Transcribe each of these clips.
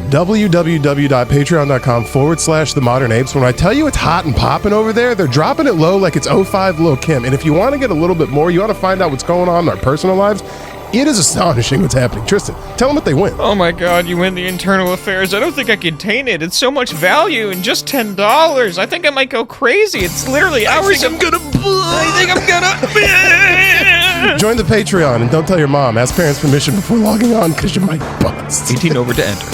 www.patreon.com/the Modern Apes. When I tell you it's hot and popping over there, they're dropping it low like it's 05 Lil' Kim. And if you want to get a little bit more, you want to find out what's going on in our personal lives, it is astonishing what's happening. Tristan, tell them what they win. Oh my god, you win the internal affairs. I don't think I can contain it. It's so much value and just $10. I think I might go crazy. It's literally hours. I think I'm gonna Join the Patreon and don't tell your mom. Ask parents' permission before logging on because you might bust. 18 over to enter.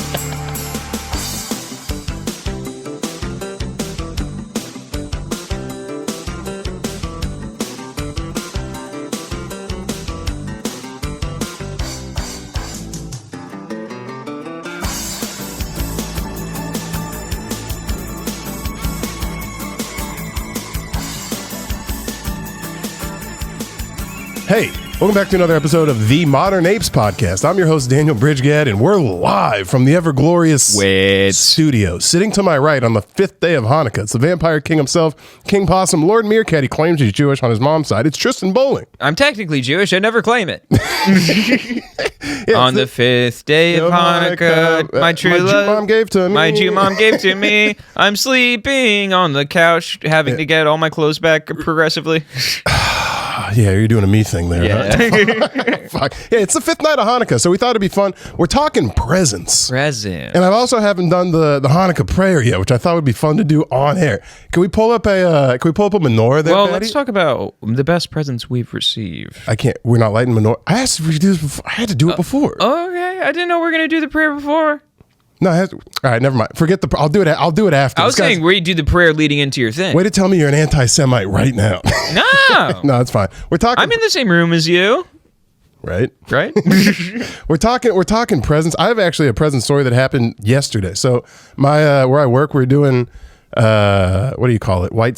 Hey, welcome back to another episode of the Modern Apes Podcast. I'm your host, Daniel Bridge-Gadd, and we're live from the ever-glorious studio. Sitting to my right on the 5th day of Hanukkah, it's the Vampire King himself, King Possum, Lord Meerkat. He claims he's Jewish on his mom's side. It's Tristan Bowling. I'm technically Jewish. I never claim it. On the 5th day of Hanukkah, my true love, Jew mom gave to me. My Jew mom gave to me. I'm sleeping on the couch, having to get all my clothes back progressively. Yeah, you're doing a me thing there. Yeah. Huh? Fuck. Yeah, it's the 5th night of Hanukkah, so we thought it'd be fun. We're talking presents. Present. And I also haven't done the Hanukkah prayer yet, which I thought would be fun to do on air. Can we pull up a menorah there, Well, Patty? let's talk about the best presents we've received. I can't. We're not lighting menorah. I asked if we could do this before. I had to do it before. Okay, I didn't know we were gonna do the prayer before. No, I have to, all right, never mind. Forget the. I'll do it after. I was saying where you do the prayer leading into your thing. Way to tell me you're an anti-Semite right now. No, no, it's fine. We're talking. I'm in the same room as you. Right. We're talking presents. I have actually a present story that happened yesterday. So my where I work, we're doing what do you call it? White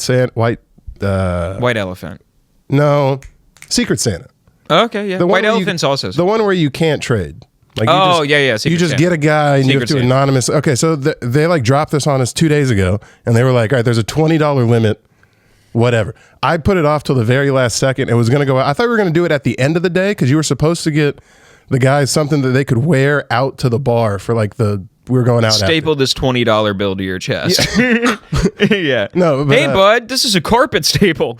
elephant. No, Secret Santa. Okay, yeah. White elephant's also the one where you can't trade. Like yeah. You just get a guy and you have to anonymous. Okay, so they like dropped this on us 2 days ago, and they were like, all right, there's a $20 limit, whatever. I put it off till the very last second. It was going to go out. I thought we were going to do it at the end of the day because you were supposed to get the guys something that they could wear out to the bar for like we were going out. Staple this $20 bill to your chest. Yeah. No, but, hey, bud, this is a carpet staple.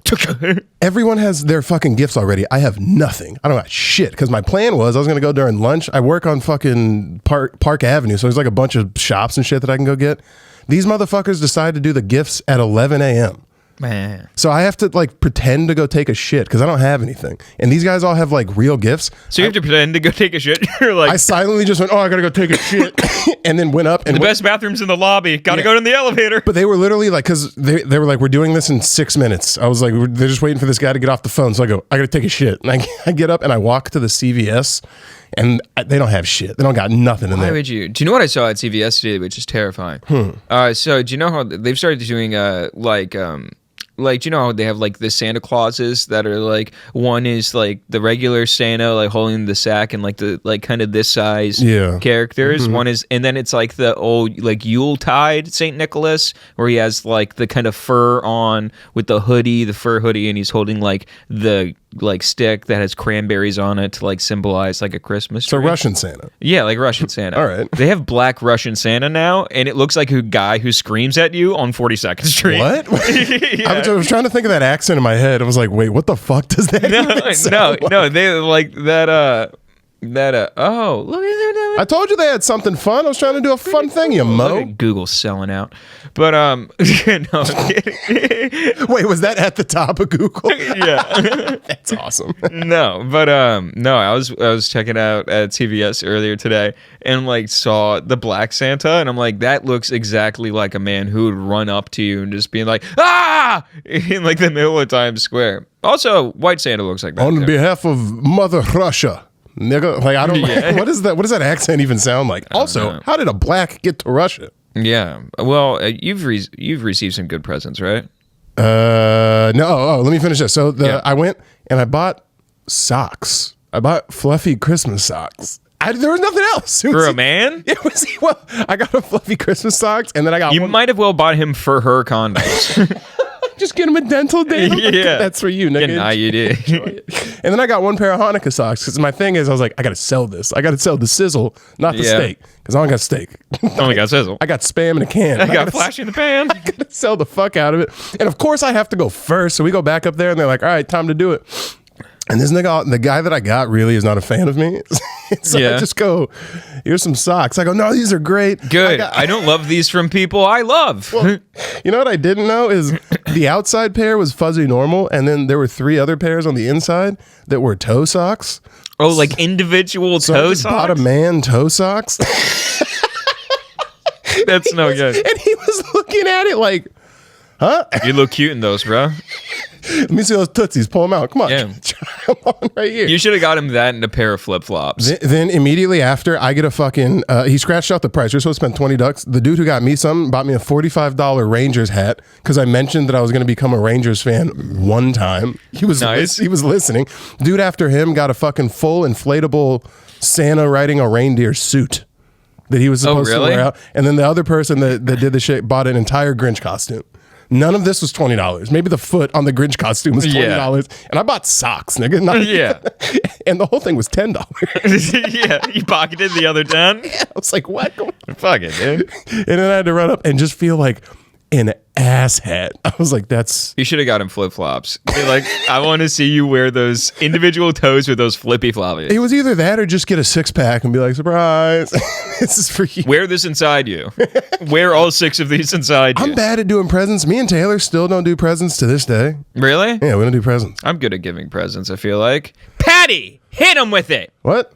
Everyone has their fucking gifts already. I have nothing. I don't got shit because my plan was I was going to go during lunch. I work on fucking Park Avenue, so there's like a bunch of shops and shit that I can go get. These motherfuckers decide to do the gifts at 11 a.m. Man. So I have to like pretend to go take a shit because I don't have anything. And these guys all have like real gifts. So you have to pretend to go take a shit? You're like, I silently just went, I gotta go take a shit. And then went up and the best bathroom's in the lobby. Gotta go in the elevator. But they were literally like, because they were like, we're doing this in 6 minutes. I was like, they're just waiting for this guy to get off the phone. So I go, I gotta take a shit. And I get up and I walk to the CVS and they don't have shit. They don't got nothing in there. Why would you? Do you know what I saw at CVS today, which is terrifying? So do you know how they've started doing like, do you know how they have like the Santa Clauses that are like, one is like the regular Santa like holding the sack and like the like kind of this size characters. Mm-hmm. One is, and then it's like the old like Yuletide Saint Nicholas where he has like the kind of fur on with the fur hoodie, and he's holding like the like stick that has cranberries on it to like symbolize like a Christmas tree. So Russian Santa. Yeah, like Russian Santa. All right. They have black Russian Santa now, and it looks like a guy who screams at you on 42nd Street. What? Yeah. I was trying to think of that accent in my head. I was like, wait, what the fuck does that even sound like? No, they like that oh, look at that. I told you they had something fun. I was trying to do a fun thing, you mo. Google's selling out. But no. Wait, was that at the top of Google? Yeah. That's awesome. No, I was checking out at CVS earlier today and like saw the Black Santa, and I'm like, that looks exactly like a man who would run up to you and just being like, ah, in like the middle of Times Square. Also, White Santa looks like that. On behalf of Mother Russia. Nigga, like I don't know. What is that? What does that accent even sound like? Also, how did a black get to Russia? Yeah. Well, you've received some good presents, right? No. Oh, let me finish this. So I went and I bought socks. I bought fluffy Christmas socks. There was nothing else. For a man? It was, I got a fluffy Christmas socks, and then I got You might have well bought him for her condoms. Just get him a dental dam. Yeah. That's for you, nigga. Get an IUD. And then I got one pair of Hanukkah socks because my thing is I was like, I got to sell this. I got to sell the sizzle, not the steak, because I don't got steak. Only got sizzle. I got Spam in a can. I got flash in the pan. I got to sell the fuck out of it. And of course I have to go first. So we go back up there and they're like, all right, time to do it. And this nigga, the guy that I got really is not a fan of me. So I just go, here's some socks. I go, no, these are great. Good. I don't love these from people I love. Well, you know what I didn't know is the outside pair was fuzzy normal. And then there were 3 other pairs on the inside that were toe socks. Oh, like individual So toe I just socks? bought a man toe socks. That's no good. And he was looking at it like, huh? You look cute in those, bro. Let me see those tootsies. Pull them out. Come on. Yeah. Try them on right here. You should have got him that and a pair of flip-flops. Then immediately after, I get a fucking, he scratched out the price. You're supposed to spend $20. The dude who got me something bought me a $45 Rangers hat because I mentioned that I was going to become a Rangers fan one time. He was Nice. he was listening. Dude after him got a fucking full inflatable Santa riding a reindeer suit that he was supposed to wear out. And then the other person that did the shit bought an entire Grinch costume. None of this was $20. Maybe the foot on the Grinch costume was $20. Yeah. And I bought socks, nigga. Not Yeah. And the whole thing was $10. Yeah, you pocketed the other 10? I was like, what? Fuck it, dude. And then I had to run up and just feel like an asshat. I was like, that's... You should have got him flip-flops. Like, I want to see you wear those individual toes with those flippy floppies. It was either that or just get a 6-pack and be like, surprise. This is for you. Wear this inside you. Wear all 6 of these inside you. I'm bad at doing presents. Me and Taylor still don't do presents to this day. Really? Yeah, we don't do presents. I'm good at giving presents, I feel like. Patty! Hit him with it! What?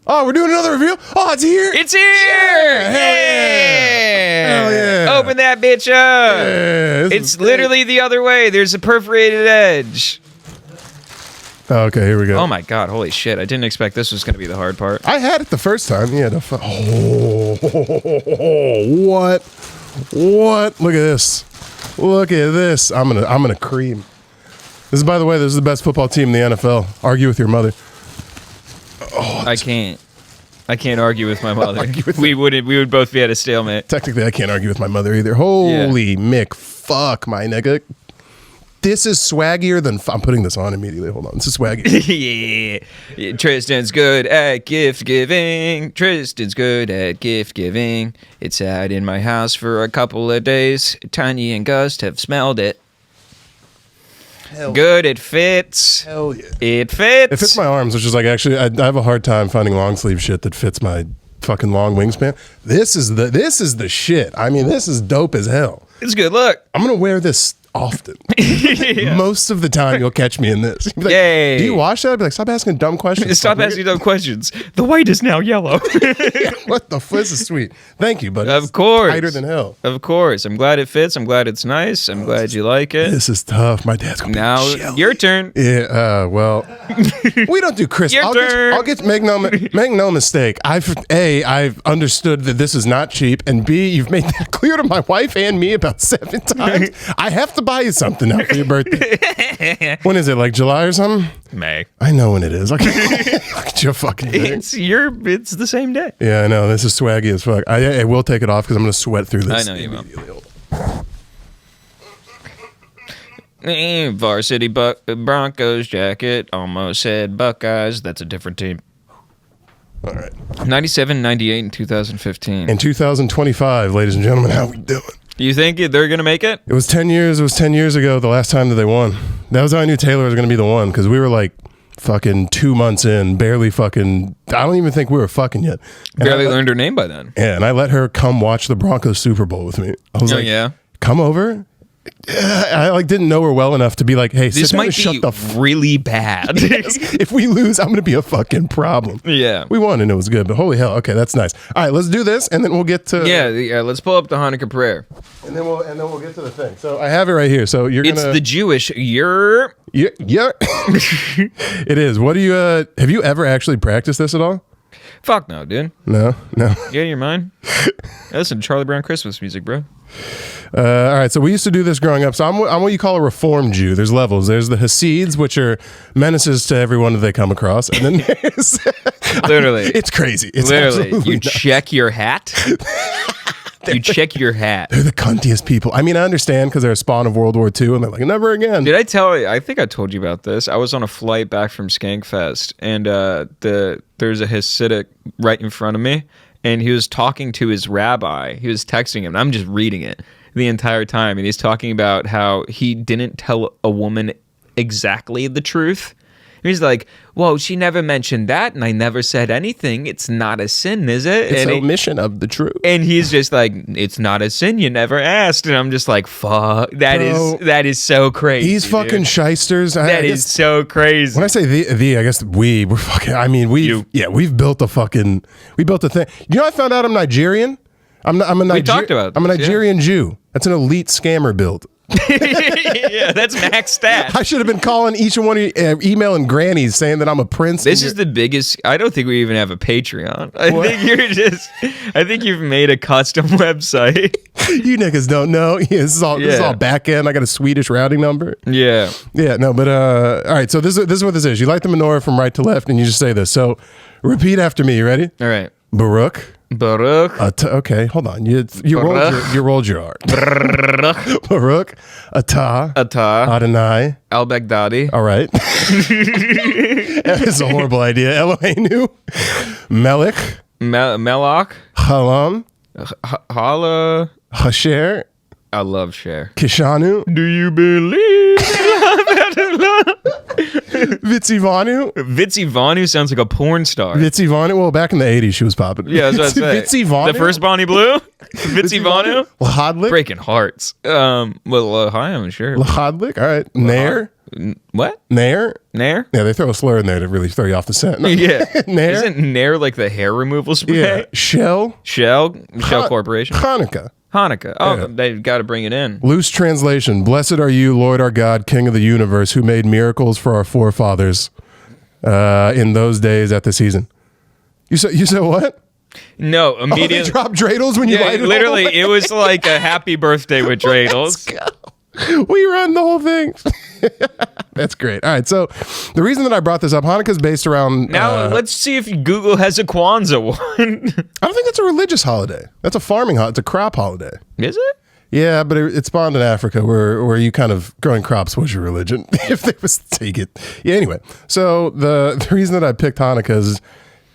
Oh, we're doing another reveal? Oh, it's here? It's here! Yeah, hell yeah. Hell yeah. Open that bitch up! Yeah, It's literally the other way. There's a perforated edge. Oh, okay, here we go. Oh my god, holy shit. I didn't expect this was going to be the hard part. I had it the first time. Yeah, what? What? Look at this. Look at this. I'm gonna cream. This is, by the way, this is the best football team in the NFL. Argue with your mother. Oh, I can't argue with my mother. Argue with We would both be at a stalemate. technically, I can't argue with my mother either. Holy Mick, fuck, my nigga. This is swaggier than... I'm putting this on immediately. Hold on. This is swaggy. Yeah. Tristan's good at gift giving. Tristan's good at gift giving. It's sat in my house for a couple of days. Tiny and Gust have smelled it. Hell Good, it fits. Hell yeah. It fits. It fits my arms, which is like, actually, I have a hard time finding long sleeve shit that fits my fucking long wingspan. This is the shit. I mean, this is dope as hell. It's good look. I'm going to wear this often. Most of the time, you'll catch me in this. You'll be like, Yay. do you wash that? I'll be like, stop asking dumb questions. Stop asking dumb questions. The white is now yellow. What the fuck? This is sweet. Thank you, buddy. Of course. Tighter than hell. Of course. I'm glad it fits. I'm glad it's nice. I'm glad you like it. This is tough. My dad's going to be Now, jealous. your turn. Yeah, well, we don't do Christmas. Your turn. I'll get make no mistake. I've understood that this is not cheap, and B, you've made that clear to my wife and me about 7 times. I have to buy you something now for your birthday. When is it? Like July or something? May. I know when it is. Look at your fucking thing. It's the same day. Yeah, I know. This is swaggy as fuck. I will take it off because I'm going to sweat through this. I know you will. Varsity Broncos jacket. Almost said Buckeyes. That's a different team. All right. 97, 98, and 2015. In 2025, ladies and gentlemen, how we doing? You think they're going to make it? It was 10 years. It was 10 years ago, the last time that they won. That was how I knew Taylor was going to be the one, because we were like fucking 2 months in, barely fucking... I don't even think we were fucking yet. And Barely learned her name by then. Yeah, and I let her come watch the Broncos Super Bowl with me. I was like, yeah? Come over? I didn't know her well enough to be like, hey, This sit down might and shut be the really bad. If we lose, I'm going to be a fucking problem. Yeah. We won and it was good, but holy hell. Okay, that's nice. All right, let's do this and then we'll get to... Yeah, let's pull up the Hanukkah prayer. And then we'll get to the thing. So I have it right here. So you're going to... It's the Jewish year. Yeah. It is. What do you... have you ever actually practiced this at all? Fuck no, dude. No. You out of your mind? Listen to Charlie Brown Christmas music, bro. All right, so we used to do this growing up. So I'm what you call a Reform Jew. There's levels. There's the Hasids, which are menaces to everyone that they come across, and then there's Literally, it's crazy. It's literally, absolutely you nuts. check your hat. You check your hat. They're the cuntiest people. I mean, I understand because they're a spawn of World War II, and they're like, never again. Did I tell you? I think I told you about this. I was on a flight back from Skankfest, and there's a Hasidic right in front of me, and he was talking to his rabbi. He was texting him. And I'm just reading it the entire time, and he's talking about how he didn't tell a woman exactly the truth. He's like, well, she never mentioned that, and I never said anything. It's not a sin, is it? It's an omission of the truth. And he's just like, it's not a sin. You never asked. And I'm just like, fuck. That is so crazy. These fucking shysters. That is so crazy. When I say I guess we're fucking. I mean, we've built a thing. You know, I found out I'm Nigerian. We talked about this, I'm a Nigerian Jew. That's an elite scammer build. Yeah, that's max stat. I should have been calling each one of you, emailing grannies saying that I'm a prince. This is the biggest. I don't think we even have a Patreon. I think you've made a custom website. You niggas don't know. Yeah, this is all back end. I got a Swedish routing number. Yeah. Yeah. No, but all right. So this is what this is. You light the menorah from right to left, and you just say this. So repeat after me. You ready? All right. Baruch. Okay, hold on. You rolled your R. Baruch atah Adonai al-Baghdadi. All right. That is a horrible idea. Eloheinu Melech Melach Halam Hala Hasher. I love Cher. Kishanu. Do you believe in love? Vitzivanu. Vitzivanu sounds like a porn star. Vitzivanu. Well, back in the 80s, she was popping. Yeah, that's what I say. Vitzivanu. The first Bonnie Blue? Vitzivanu? Lahadlik. Breaking hearts. Well, hi, I'm sure. Lahadlik. All right. Nair. What? Nair? Nair? Yeah, they throw a slur in there to really throw you off the scent. No. Yeah. Nair? Isn't Nair like the hair removal spray? Yeah. Shell Corporation. Hanukkah. Oh, Yeah. they've got to bring it in. Loose translation. Blessed are you, Lord our God, King of the universe, who made miracles for our forefathers in those days at the season. You said what? No, immediately. Oh, they drop dreidels when you light it. Literally, it was like a happy birthday with dreidels. We run the whole thing. That's great. All right, so the reason that I brought this up, Hanukkah is based around... Now, let's see if Google has a Kwanzaa one. I don't think that's a religious holiday. That's a farming holiday. It's a crop holiday. Is it? Yeah, but it spawned in Africa where you kind of... Growing crops was your religion, if they was to take it. Yeah, anyway. So the reason that I picked Hanukkah is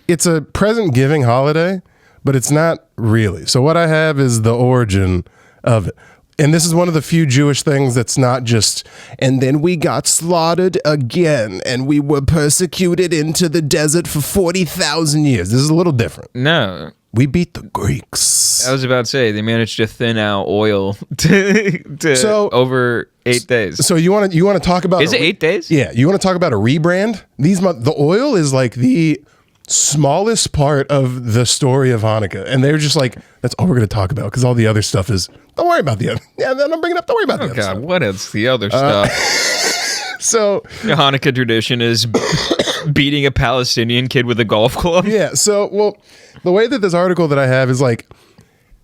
it's a present-giving holiday, but it's not really. So what I have is the origin of it. And this is one of the few Jewish things that's not just, and then we got slaughtered again, and we were persecuted into the desert for 40,000 years. This is a little different. No. We beat the Greeks. I was about to say, they managed to thin out oil to over 8 days. So you want to talk about... Is it 8 days? Yeah. You want to talk about a rebrand? The oil is like the smallest part of the story of Hanukkah, and they're just like, that's all we're going to talk about, because all the other stuff is, don't worry about the other. Yeah, then I'm bringing up, don't worry about the other stuff. What is the other stuff? So the Hanukkah tradition is beating a Palestinian kid with a golf club. Yeah. So, well, the way that this article that I have is like,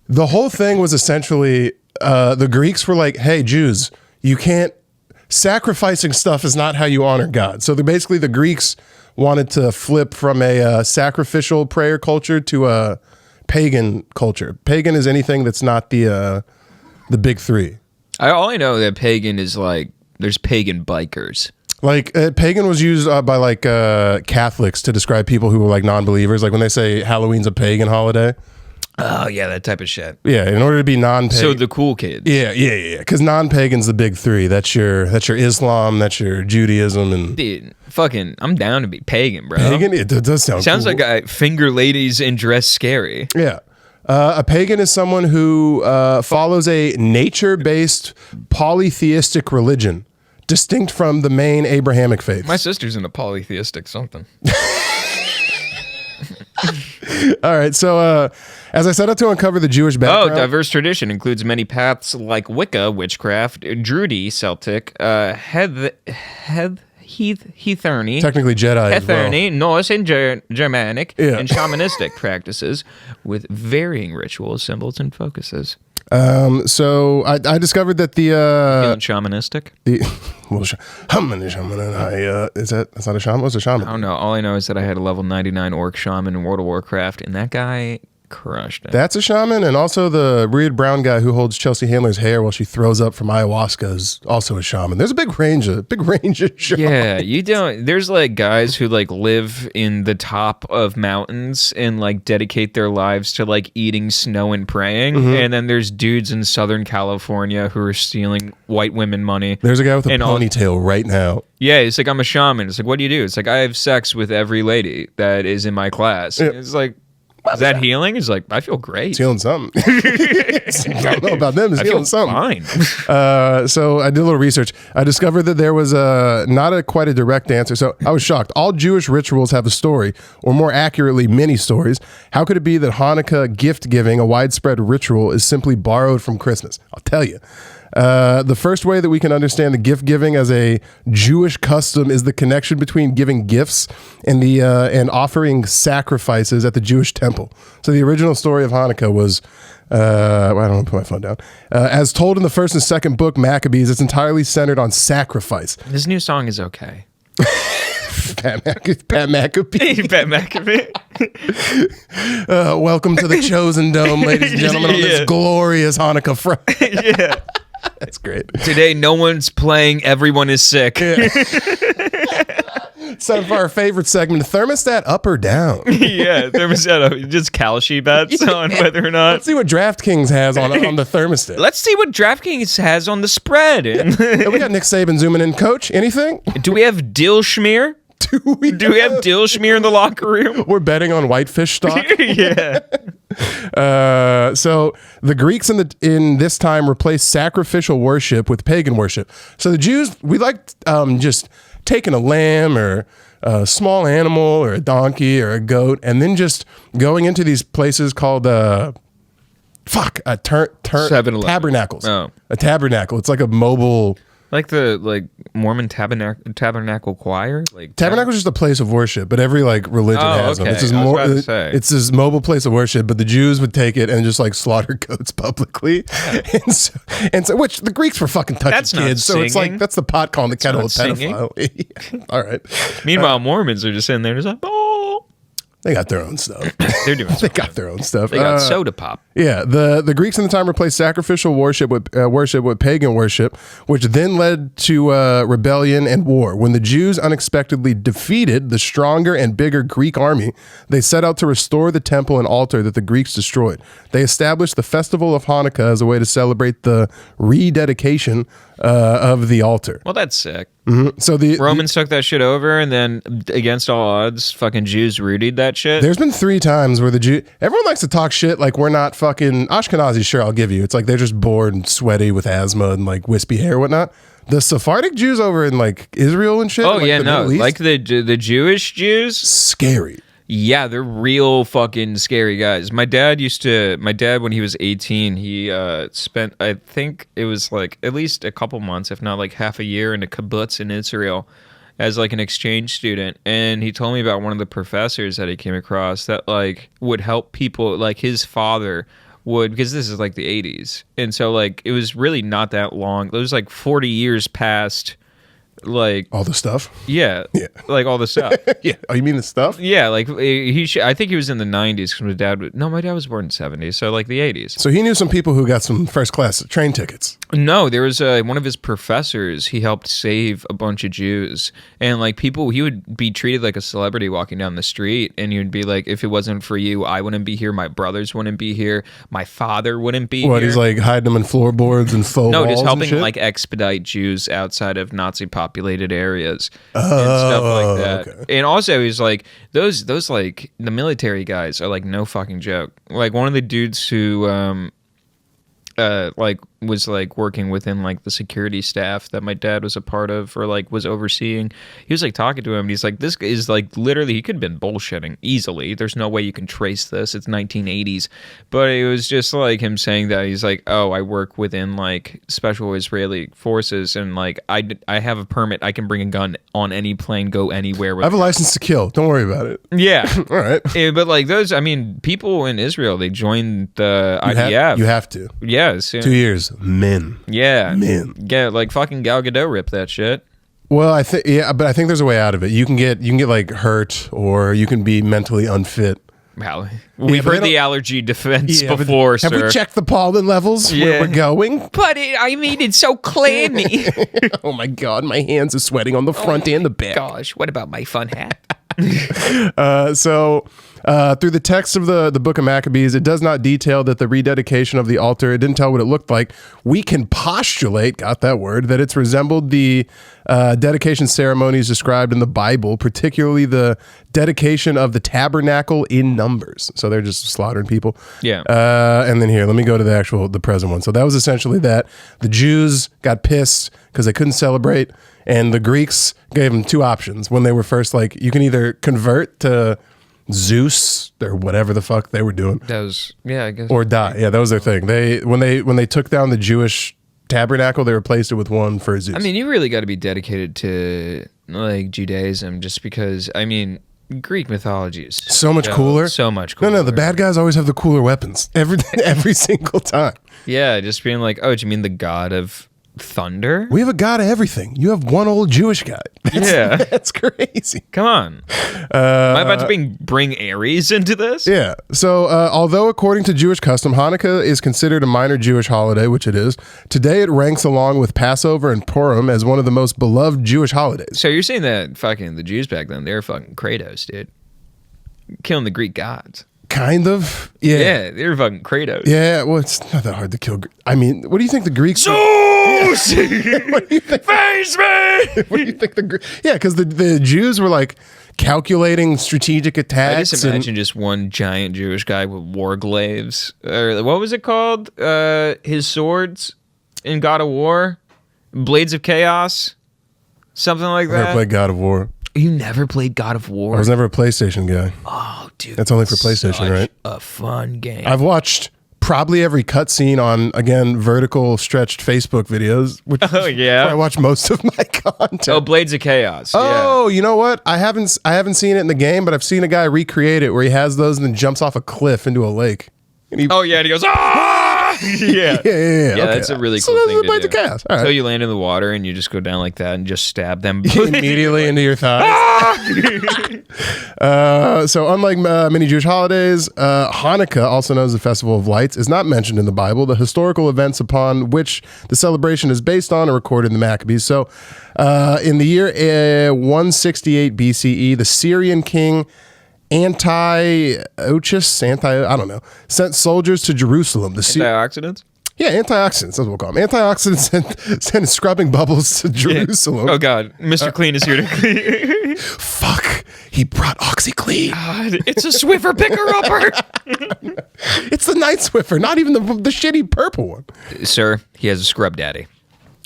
the whole thing was essentially the Greeks were like, hey, Jews, you can't, sacrificing stuff is not how you honor God. So basically the Greeks wanted to flip from a sacrificial prayer culture to a pagan culture. Pagan is anything that's not the big three. All I know that pagan is like, there's pagan bikers. Like pagan was used by like Catholics to describe people who were like non-believers. Like when they say Halloween's a pagan holiday. Oh yeah, that type of shit. Yeah, in order to be non-pagan. So the cool kids. Yeah. Because non-pagan's the big three. That's your Islam, that's your Judaism, and dude, fucking, I'm down to be pagan, bro. Pagan, it does sound. Sounds cool. like finger ladies and dress scary. Yeah. A pagan is someone who follows a nature-based polytheistic religion, distinct from the main Abrahamic faith. My sister's in a polytheistic something. All right, so as I set out to uncover the Jewish background... Oh, diverse tradition includes many paths like Wicca, witchcraft, Druidi, Celtic, Heatherny, technically Jedi as well. Heatherny, Norse and Germanic, and shamanistic practices with varying rituals, symbols, and focuses. So I discovered that the feeling shamanistic. That's not a shaman. What's a shaman? I don't know. All I know is that I had a level 99 orc shaman in World of Warcraft, and that guy crushed it. That's a shaman, and also the weird brown guy who holds Chelsea Handler's hair while she throws up from ayahuasca is also a shaman. There's a big range of shamans. Yeah, you don't. There's like guys who like live in the top of mountains and like dedicate their lives to like eating snow and praying, and then there's dudes in Southern California who are stealing white women money. There's a guy with a ponytail right now. Yeah, it's like, I'm a shaman. It's like, what do you do? It's like, I have sex with every lady that is in my class. Yeah. It's like, is that healing? It's like, I feel great. It's healing something. I don't know about them. It's healing something. Fine. So I did a little research. I discovered that there was not quite a direct answer. So I was shocked. All Jewish rituals have a story, or more accurately, many stories. How could it be that Hanukkah gift giving, a widespread ritual, is simply borrowed from Christmas? I'll tell you. The first way that we can understand the gift giving as a Jewish custom is the connection between giving gifts and offering sacrifices at the Jewish temple. So the original story of Hanukkah was, I don't want to put my phone down. As told in the first and second book, Maccabees, it's entirely centered on sacrifice. This new song is okay. Pat Maccabee. Pat Maccabee. Welcome to the Chosen Dome, ladies and gentlemen, on this glorious Hanukkah Friday. Yeah. That's great. Today, no one's playing. Everyone is sick. Yeah. It's time for our favorite segment, thermostat up or down? Yeah, thermostat up. Just Kalshi bets on whether or not. Let's see what DraftKings has on the thermostat. Let's see what DraftKings has on the spread. Yeah, we got Nick Saban zooming in, coach. Anything? Do we have dill schmear? Do we have dill schmear in the locker room? We're betting on whitefish stock. Yeah. So the Greeks in this time replaced sacrificial worship with pagan worship. So the Jews, we liked just taking a lamb or a small animal or a donkey or a goat, and then just going into these places called tabernacles. Oh. A tabernacle. It's like a mobile. Like the Mormon tabernacle choir? Like tabernacle is just a place of worship, but every like religion has them. It's this mobile place of worship, but the Jews would take it and just like slaughter goats publicly. Yeah. and so which the Greeks were fucking touching kids. So it's like that's the pot calling the kettle a pedophile. Yeah. All right. Meanwhile, Mormons are just sitting there just like, oh. They got their own stuff. They're doing They got their own stuff. They got soda pop. Yeah, the Greeks in the time replaced sacrificial worship with pagan worship, which then led to rebellion and war. When the Jews unexpectedly defeated the stronger and bigger Greek army, they set out to restore the temple and altar that the Greeks destroyed. They established the festival of Hanukkah as a way to celebrate the rededication of the altar. Well, that's sick. Mm-hmm. So the Romans took that shit over, and then against all odds, fucking Jews rooted that shit. There's been 3 times where everyone likes to talk shit like we're not fucking Ashkenazi. Sure, I'll give you. It's like they're just bored and sweaty with asthma and like wispy hair and whatnot. The Sephardic Jews over in like Israel and shit. Oh like yeah, the no, Middle East, like the Jewish Jews, scary. Yeah, they're real fucking scary guys. My dad when he was 18, he spent, I think it was like at least a couple months, if not like half a year, in a kibbutz in Israel as like an exchange student. And he told me about one of the professors that he came across that like would help people, like his father would, because this is like the 80s. And so like it was really not that long. It was like 40 years past like all the stuff. Yeah, like all the stuff. Yeah. Oh, you mean the stuff? Yeah, like I think he was in the 90s because my dad was born in the 70s, so like the 80s. So he knew some people who got some first class train tickets. No, there was one of his professors. He helped save a bunch of Jews, and like people, he would be treated like a celebrity walking down the street, and you'd be like, if it wasn't for you, I wouldn't be here. My brothers wouldn't be here. My father wouldn't be here. What, he's like hiding them in floorboards and faux walls? No, just helping and shit? like expedite Jews outside of Nazi populated areas and stuff like that. Okay. And also he's like those like the military guys are like no fucking joke. Like one of the dudes who like was like working within like the security staff that my dad was a part of or like was overseeing, he was like talking to him and he's like, this is like literally, he could have been bullshitting easily, there's no way you can trace this, it's 1980s, but it was just like him saying that he's like, oh, I work within like special Israeli forces and like I have a permit, I can bring a gun on any plane, go anywhere with I have a license to kill, don't worry about it. Yeah. All right. Yeah, but like those, I mean, people in Israel, they joined the IDF. You have to. Yes. 2 years. Men. Yeah. Men. Yeah, like fucking Gal Gadot ripped that shit. Well, I think but I think there's a way out of it. You can get like hurt or you can be mentally unfit We've heard the allergy defense before, sir. Have we checked the pollen levels where we're going? But it's so clammy. Oh my God, my hands are sweating on the front and the back. Gosh, what about my fun hat? Through the text of the book of Maccabees, it does not detail that the rededication of the altar, it didn't tell what it looked like. We can postulate, got that word, that it's resembled the dedication ceremonies described in the Bible, particularly the dedication of the tabernacle in Numbers. So they're just slaughtering people. Yeah. And then here, let me go to the present one. So that was essentially that. The Jews got pissed because they couldn't celebrate, and the Greeks gave them two options when they were first like, you can either convert to Zeus or whatever the fuck they were doing. That was, I guess. Or die. Yeah, that was their thing. When they took down the Jewish tabernacle, they replaced it with one for Zeus. I mean, you really got to be dedicated to like Judaism, just because, I mean, Greek mythology is so much cooler. So much cooler. No, the bad guys always have the cooler weapons every single time. Yeah, just being like, oh, do you mean the god of thunder? We have a god of everything. You have one old Jewish guy. That's crazy. Come on. Am I about to bring Aries into this? Yeah. So although according to Jewish custom, Hanukkah is considered a minor Jewish holiday, which it is, today it ranks along with Passover and Purim as one of the most beloved Jewish holidays. So you're saying that fucking the Jews back then, they were fucking Kratos, dude. Killing the Greek gods. Kind of. Yeah. Yeah, they were fucking Kratos. Yeah, well, it's not that hard to kill. I mean, what do you think the Greeks... Zeus! What do you think? Face me! What do you think the... Yeah, because the Jews were like calculating strategic attacks. I just imagine just one giant Jewish guy with war glaives. Or what was it called? His swords in God of War? Blades of Chaos? Something like that? I never played God of War. You never played God of War? I was never a PlayStation guy. Oh, dude. That's only for PlayStation, right? A fun game. I've watched probably every cutscene on, again, vertical stretched Facebook videos. Which yeah. I watch most of my content. Oh, Blades of Chaos. Oh, you know what? I haven't seen it in the game, but I've seen a guy recreate it where he has those and then jumps off a cliff into a lake. And he, and he goes, ah! Yeah, okay. That's a really cool thing to do. Chaos. All right. So you land in the water and you just go down like that and just stab them immediately into your thighs. So unlike many Jewish holidays, Hanukkah, also known as the Festival of Lights, is not mentioned in the Bible. The historical events upon which the celebration is based on are recorded in the Maccabees. So in the year 168 BCE, the Syrian king Antiochus, sent soldiers to Jerusalem. Antioxidants? Yeah, antioxidants, that's what we'll call them. Antioxidants sent scrubbing bubbles to Jerusalem. Oh, God. Mr. Clean is here to clean. Fuck. He brought OxyClean. God, it's a Swiffer picker-upper. It's the Night Swiffer, not even the shitty purple one. Sir, he has a scrub daddy.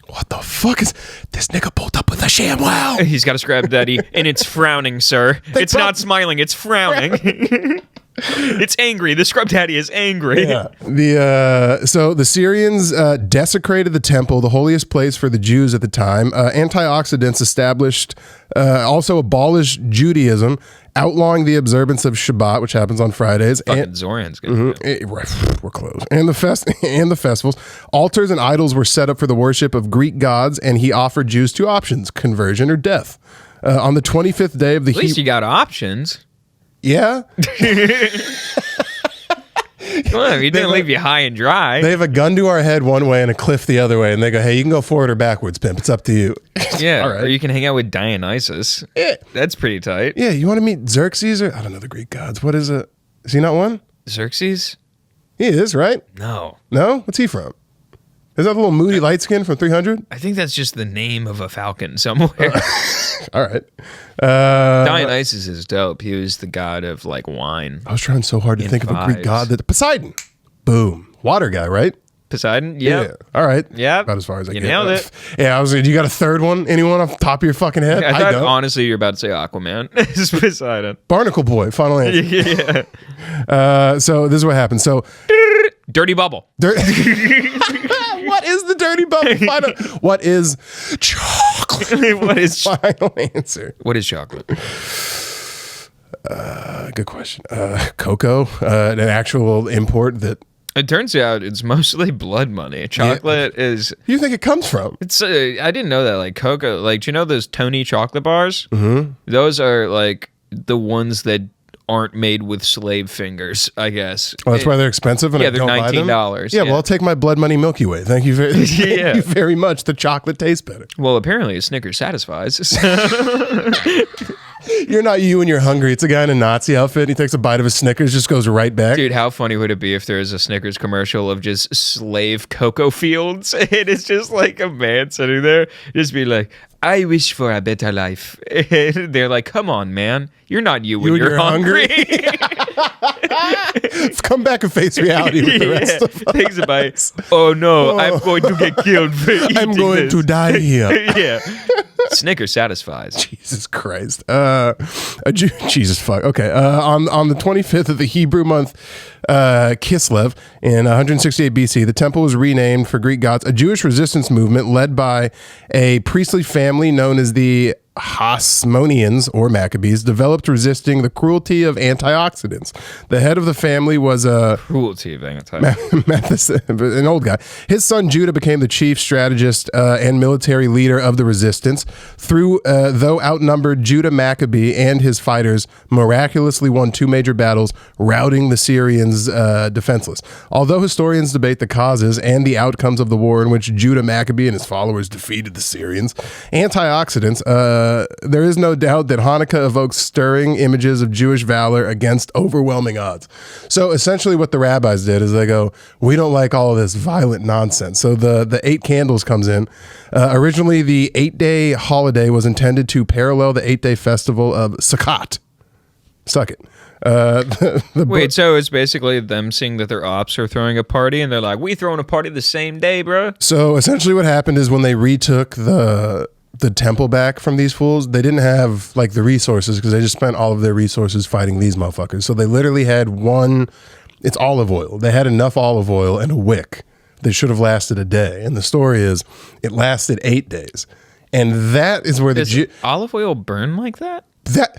What the fuck is... This nigga pulled up with a ShamWow. He's got a scrub daddy, and it's frowning, sir. It's not smiling, it's frowning. It's angry. The scrub daddy is angry. Yeah. So the Syrians desecrated the temple, the holiest place for the Jews at the time. Antioxidants established, also abolished Judaism, outlawing the observance of Shabbat, which happens on Fridays. Fucking Zoran's good. We're close. And the festivals. Altars and idols were set up for the worship of Greek gods, and he offered Jews two options: conversion or death. On the 25th day of the... At least you got options. Yeah. Come on, he didn't leave you high and dry. They have a gun to our head one way and a cliff the other way, and they go, hey, you can go forward or backwards, pimp. It's up to you. Yeah, all right. Or you can hang out with Dionysus. Yeah. That's pretty tight. Yeah, you want to meet Xerxes or... I don't know the Greek gods. What is it? Is he not one? Xerxes? He is, right? No. No? What's he from? Is that a little moody light skin from 300? I think that's just the name of a falcon somewhere. All right. Dionysus is dope. He was the god of like wine. I was trying so hard to think of a Greek god that... Poseidon. Boom. Water guy, right? Poseidon? Yep. Yeah. All right. Yeah. About as far as I get. You nailed it. Yeah, I was like, you got a third one? Anyone off the top of your fucking head? I thought honestly you're about to say Aquaman. It's Poseidon. Barnacle Boy, final answer. Yeah. So this is what happened. So... Dirty bubble. What is the dirty bubble? What is chocolate? What is final answer? What is chocolate? Good question. Cocoa, an actual import that... It turns out it's mostly blood money. Chocolate is... Who do you think it comes from? It's. I didn't know that. Like cocoa, like, do you know those Tony chocolate bars? Mm-hmm. Those are like the ones that aren't made with slave fingers, I guess. Oh, that's why they're expensive and I they're don't buy them? $19. Yeah, well, I'll take my Blood Money Milky Way. Thank you very, thank you very much. The chocolate tastes better. Well, apparently a Snickers satisfies. You're not you when you're hungry. It's a guy in a Nazi outfit. And he takes a bite of a Snickers, just goes right back. Dude, how funny would it be if there was a Snickers commercial of just slave cocoa fields? And it's just like a man sitting there, just be like, I wish for a better life. And they're like, come on, man. You're not you when you're hungry. Come back and face reality with the rest of us. Takes a bite. Oh, no. I'm going to get killed for eating I'm going to die here. Yeah. Snickers satisfies. Jesus Christ. Jesus fuck. Okay. On the 25th of the Hebrew month Kislev in 168 BC, the temple was renamed for Greek gods. A Jewish resistance movement led by a priestly family known as the Hasmoneans or Maccabees developed resisting the cruelty of antioxidants. The head of the family was a cruelty of antioxidants. An old guy. His son Judah became the chief strategist and military leader of the resistance. Though outnumbered, Judah Maccabee and his fighters miraculously won 2 major battles, routing the Syrians defenseless. Although historians debate the causes and the outcomes of the war in which Judah Maccabee and his followers defeated the Syrians, antioxidants. There is no doubt that Hanukkah evokes stirring images of Jewish valor against overwhelming odds. So essentially what the rabbis did is they go, we don't like all of this violent nonsense. So the 8 candles comes in. Originally, the 8-day holiday was intended to parallel the 8-day festival of Sukkot. Suck it. Wait, so it's basically them seeing that their ops are throwing a party and they're like, we throwing a party the same day, bro? So essentially what happened is when they retook the temple back from these fools, they didn't have like the resources because they just spent all of their resources fighting these motherfuckers. So they literally had it's olive oil. They had enough olive oil and a wick that should have lasted a day. And the story is it lasted 8 days. And that is where Does olive oil burn like that?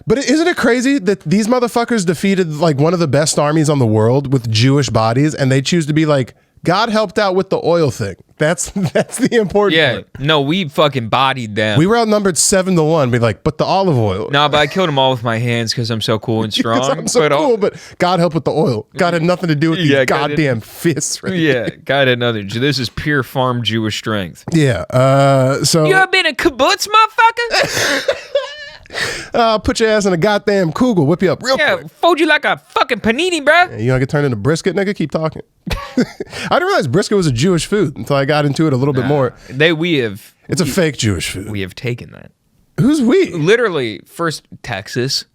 But isn't it crazy that these motherfuckers defeated like one of the best armies on the world with Jewish bodies and they choose to be like, God helped out with the oil thing. That's the important part. No, we fucking bodied them. We were outnumbered 7-1. Be like, but the olive oil. No, but I killed them all with my hands because I'm so cool and strong. I'm so cool, but God helped with the oil. God had nothing to do with these goddamn fists. Right God had nothing. This is pure farm Jewish strength. Yeah. So you ever been a kibbutz, motherfucker? Put your ass in a goddamn kugel, whip you up real quick. Yeah, fold you like a fucking panini, bro. Yeah, you gonna get turned into brisket, nigga? Keep talking. I didn't realize brisket was a Jewish food until I got into it a little bit more. It's a fake Jewish food. We have taken that. Who's we? Literally, first Texas.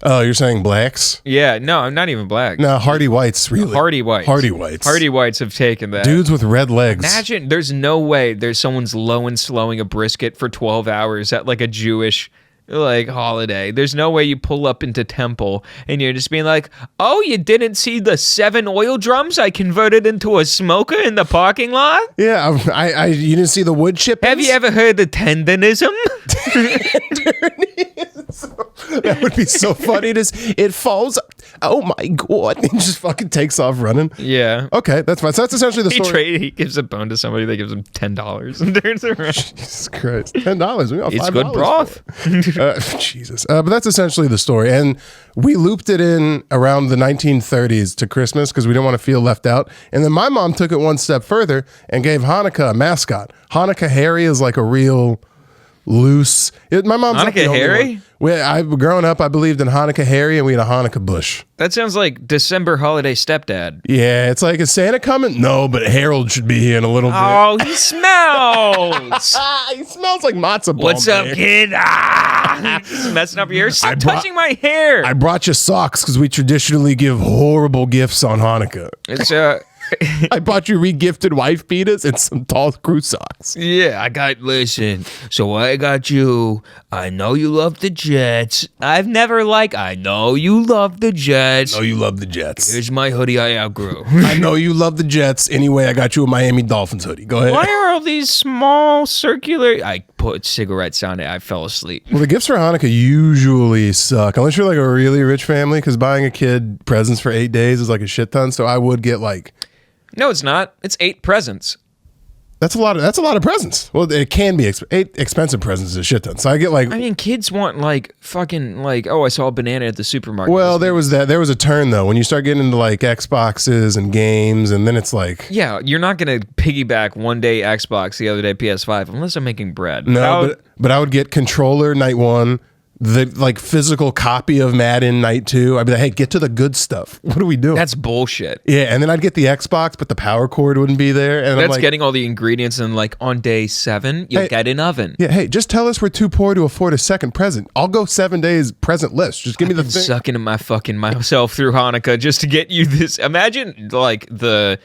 Oh, you're saying blacks? Yeah, no, I'm not even black. No, Hardy Whites, really. Hardy Whites. Hardy Whites have taken that. Dudes with red legs. Imagine, there's no way someone's low and slowing a brisket for 12 hours at like a Jewish like holiday. There's no way you pull up into temple and you're just being like, oh, you didn't see the 7 oil drums I converted into a smoker in the parking lot? Yeah, you didn't see the wood chippings? Have you ever heard of tendonism? That would be so funny. It falls. Oh my god! He just fucking takes off running. Yeah. Okay, that's fine. So that's essentially the story. He gives a bone to somebody that gives him $10 and turns around. Jesus Christ, $10. We got $5. It's good broth. Jesus. But that's essentially the story, and we looped it in around the 1930s to Christmas because we didn't want to feel left out. And then my mom took it one step further and gave Hanukkah a mascot. Hanukkah Harry is like a real loose. My mom's Hanukkah Harry? Growing up, I believed in Hanukkah Harry, and we had a Hanukkah bush. That sounds like December holiday stepdad. Yeah, it's like, is Santa coming? No, but Harold should be here in a little bit. Oh, he smells. He smells like matzo ball. What's up, kid? He's messing up your ear. Stop touching my hair. I brought you socks because we traditionally give horrible gifts on Hanukkah. It's I bought you re-gifted wife beaters and some tall crew socks. Yeah, listen, so I got you. I know you love the Jets. I know you love the Jets. I know you love the Jets. Here's my hoodie I outgrew. I know you love the Jets. Anyway, I got you a Miami Dolphins hoodie. Go ahead. Why are all these small circular... I put cigarettes on it. I fell asleep. Well, the gifts for Hanukkah usually suck. Unless you're like a really rich family, because buying a kid presents for 8 days is like a shit ton. So I would get like... No, it's not. It's 8 presents. That's a lot of presents. Well, it can be expensive presents is a shit ton. So I get like, I mean, kids want like fucking like, oh, I saw a banana at the supermarket. Well, there was a turn though when you start getting into like Xboxes and games, and then it's like, yeah, you're not gonna piggyback one day Xbox, the other day PS5, unless I'm making bread. No, but I would get controller night 1. The like physical copy of Madden night 2. I'd be like, hey, get to the good stuff. What are we doing? That's bullshit. Yeah, and then I'd get the Xbox, but the power cord wouldn't be there. And that's I'm like, getting all the ingredients, and like on day 7, you'll get an oven. Yeah, hey, just tell us we're too poor to afford a second present. I'll go 7 days present list. Just give me the thing. Sucking my fucking myself through Hanukkah just to get you this. Imagine like the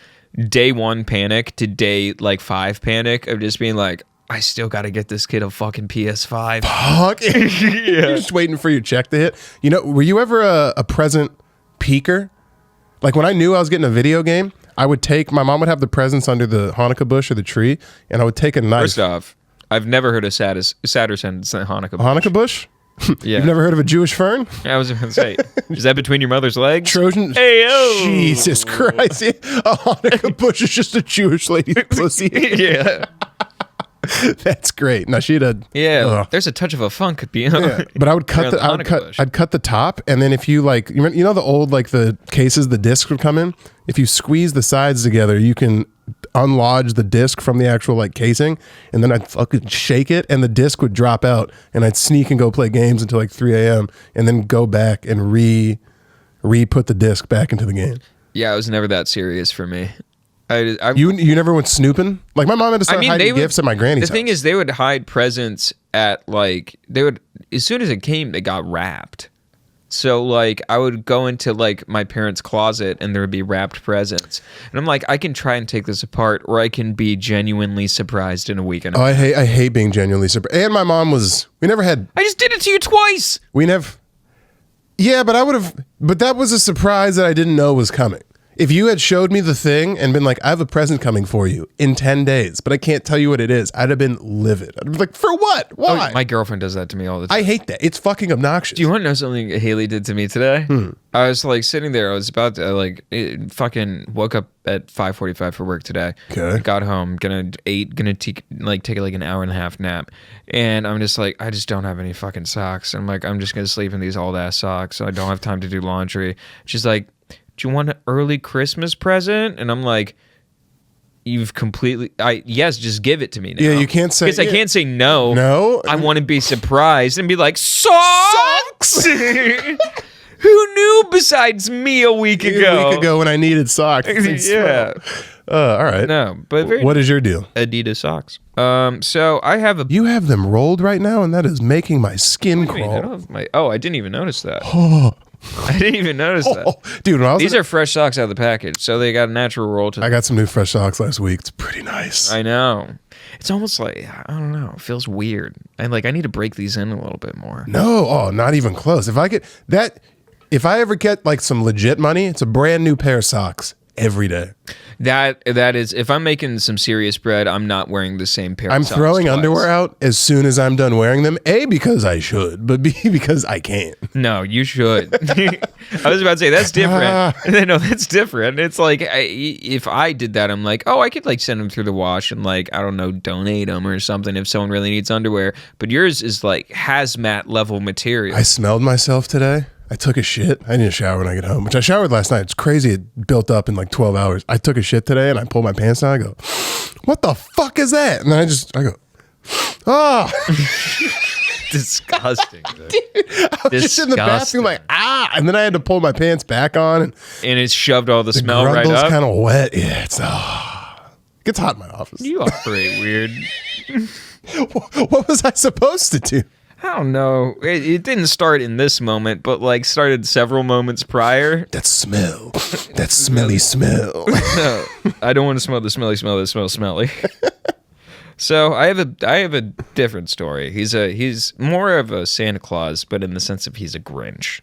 day 1 panic to day like 5 panic of just being like, I still got to get this kid a fucking PS5. Fuck. You're just waiting for your check to hit. You know, were you ever a present peeker? Like when I knew I was getting a video game, my mom would have the presents under the Hanukkah bush or the tree, and I would take a knife. First off, I've never heard a sadder sentence than Hanukkah bush. Hanukkah bush? Yeah. You've never heard of a Jewish fern? I was going to say, is that between your mother's legs? Trojan? Hey-o! Jesus Christ. A Hanukkah bush is just a Jewish lady's pussy. Yeah. That's great. Now she'd have. Yeah, there's a touch of a funk. Yeah, but I would cut I'd cut the top, and then if you like, you know the old like the cases the disc would come in. If you squeeze the sides together, you can unlodge the disc from the actual like casing, and then I'd fucking shake it, and the disc would drop out, and I'd sneak and go play games until like 3 a.m. and then go back and re-put the disc back into the game. Yeah, it was never that serious for me. You never went snooping? Like my mom had to start hiding gifts at my granny's house. The thing is, they would hide presents at like as soon as it came, they got wrapped. So like I would go into like my parents' closet and there would be wrapped presents, and I'm like, I can try and take this apart, or I can be genuinely surprised in a week. Oh, I hate being genuinely surprised. And my mom we never had. I just did it to you twice. We never. Yeah, but that was a surprise that I didn't know was coming. If you had showed me the thing and been like, I have a present coming for you in 10 days, but I can't tell you what it is, I'd have been livid. I'd be like, for what? Why? Oh, my girlfriend does that to me all the time. I hate that. It's fucking obnoxious. Do you want to know something Haley did to me today? I was like sitting there. I was about to fucking woke up at 5:45 for work today. Okay. Got home, gonna take like an hour and a half nap, and I'm just like, I just don't have any fucking socks. I'm like, I'm just gonna sleep in these old ass socks. So I don't have time to do laundry. She's like, do you want an early Christmas present? And I'm like, you've completely, yes, just give it to me now. Yeah, you can't say. Because I can't say no. No? I want to be surprised and be like, socks? Who knew besides me a week ago? A week ago when I needed socks. Yeah. All right. No, but what is your deal? Adidas socks. So I have You have them rolled right now, and that is making my skin crawl. I don't have I didn't even notice that. I didn't even notice that. Dude, these are fresh socks out of the package, so they got a natural roll to them. I got some new fresh socks last week. It's pretty nice. I know. It's almost like, I don't know, it feels weird. I need to break these in a little bit more. No, not even close. If I ever get like some legit money, it's a brand new pair of socks every day. That is, if I'm making some serious bread, I'm not wearing the same pair I'm of socks throwing twice. underwear out as soon as I'm done wearing them. A, because I should, but B, because I can't. No, you should. I was about to say, that's different. No, that's different. It's like, if I did that, I'm like, oh, I could like send them through the wash and like, I don't know, donate them or something if someone really needs underwear. But yours is like hazmat level material. I smelled myself today. I took a shit. I need a shower when I get home, which I showered last night. It's crazy. It built up in like 12 hours. I took a shit today and I pulled my pants down. I go, what the fuck is that? And then I go, oh. Disgusting. Dude, I was just in the bathroom like, and then I had to pull my pants back on. And it shoved all the smell right up. The kind of wet. Yeah, it gets hot in my office. You operate weird. What was I supposed to do? I don't know. It didn't start in this moment, but like started several moments prior. That smell. That smelly smell. No, I don't want to smell the smelly smell that smells smelly. So I have a different story. He's more of a Santa Claus, but in the sense of he's a Grinch.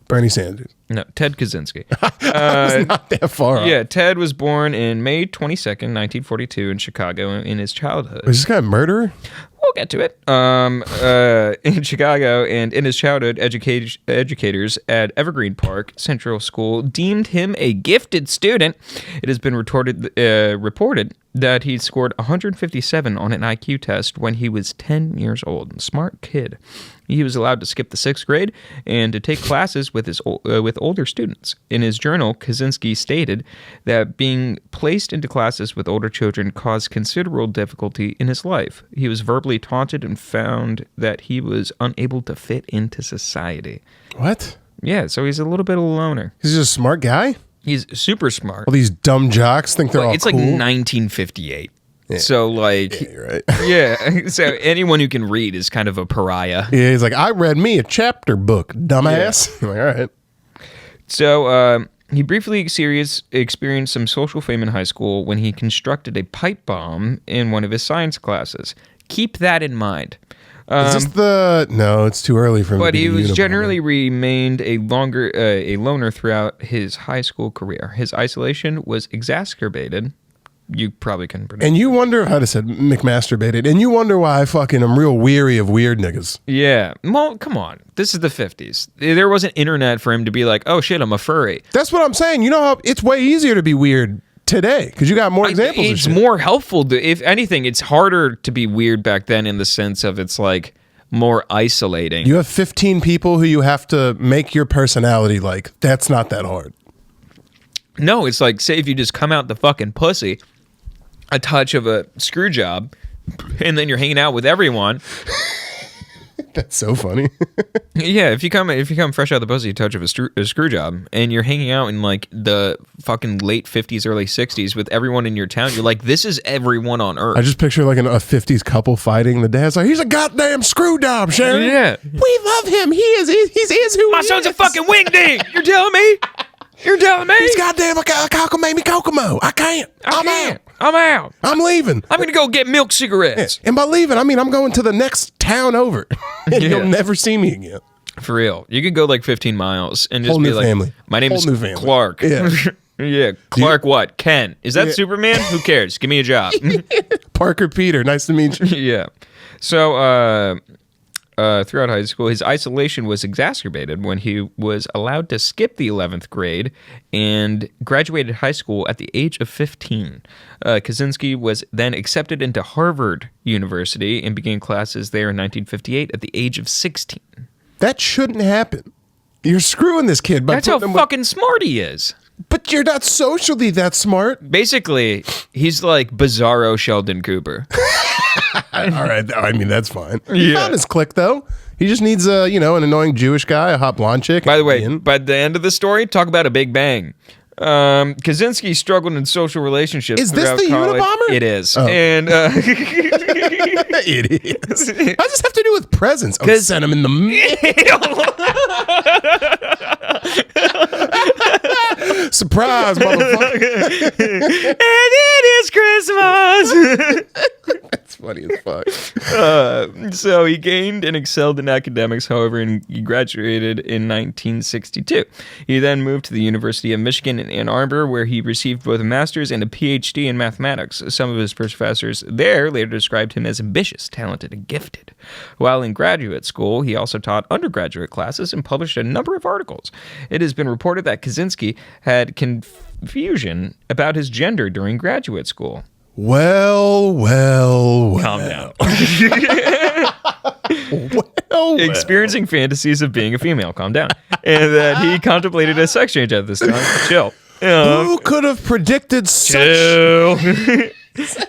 Bernie Sanders. No, Ted Kaczynski. It's not that far off. Yeah, Ted was born in May 22nd, 1942 in Chicago in his childhood. Was this guy a murderer? we'll get to it. In Chicago, and in his childhood, educators at Evergreen Park Central School deemed him a gifted student. It has been reported that he scored 157 on an IQ test when he was 10 years old. Smart kid. He was allowed to skip the 6th grade and to take classes with older students. In his journal, Kaczynski stated that being placed into classes with older children caused considerable difficulty in his life. He was verbally taunted and found that he was unable to fit into society. What? Yeah, so he's a little bit of a loner. He's just a smart guy? He's super smart. All these dumb jocks think they're all It's cool. like 1958. Yeah. So, like, yeah, you're right. Yeah. So anyone who can read is kind of a pariah. Yeah, he's like, I read me a chapter book, dumbass. Yeah. I'm like, all right. So he briefly experienced some social fame in high school when he constructed a pipe bomb in one of his science classes. Keep that in mind. Is this no, it's too early for him. But to be he was Unabomber. generally remained a loner throughout his high school career. His isolation was exacerbated. You probably couldn't predict. And you wonder how to say McMasturbated. And you wonder why I fucking am real weary of weird niggas. Yeah. Well, come on. This is the 50s. There wasn't internet for him to be like, oh shit, I'm a furry. That's what I'm saying. You know how it's way easier to be weird today because you got more examples. It's more helpful. If anything, it's harder to be weird back then in the sense of it's like more isolating. You have 15 people who you have to make your personality like. That's not that hard. No, it's like, say if you just come out the fucking pussy, a touch of a screw job, and then you're hanging out with everyone. That's so funny. Yeah, if you come fresh out of the pussy, a touch of a screw job, and you're hanging out in like the fucking late 50s, early 60s with everyone in your town, you're like, this is everyone on Earth. I just picture like a 50s couple fighting. The dad's like, he's a goddamn screw job, Sharon. Yeah. We love him. He is who My he son's is. a fucking wingding. You're telling me? You're telling me? He's goddamn a cockamamie Kokomo. I can't. I'm out. I'm out. I'm leaving. I'm going to go get milk cigarettes. And by leaving, I mean I'm going to the next town over. And Yeah. you'll never see me again. For real. You can go like 15 miles and just Whole be new like, family. my name Whole is new family. Clark. Yeah. Yeah. Clark what? Ken. Is that Superman? Who cares? Give me a job. Parker Peter, nice to meet you. Yeah. So throughout high school, his isolation was exacerbated when he was allowed to skip the 11th grade and graduated high school at the age of 15. Kaczynski was then accepted into Harvard University and began classes there in 1958 at the age of 16. That shouldn't happen. You're screwing this kid by That's how putting him fucking smart he is. But you're not socially that smart. Basically, he's like Bizarro Sheldon Cooper. All right, I mean that's fine. Yeah. He found his clique though. He just needs an annoying Jewish guy, a hot blonde chick. By the way, by the end of the story, talk about a big bang. Kaczynski struggled in social relationships. Is this throughout the college. Unabomber? It is. Oh. And it is. What does this have to do with presents? Oh, send him in the mail. Surprise, motherfucker. And it is Christmas. That's funny as fuck. So he gained and excelled in academics, however, and he graduated in 1962. He then moved to the University of Michigan in Ann Arbor, where he received both a master's and a PhD in mathematics. Some of his professors there later described him as ambitious, talented, and gifted. While in graduate school, he also taught undergraduate classes and published a number of articles. It has been reported that Kaczynski had confusion about his gender during graduate school. Well. Calm down. Well. Experiencing fantasies of being a female. Calm down. And that he contemplated a sex change at this time. Chill. Who could have predicted such? Chill.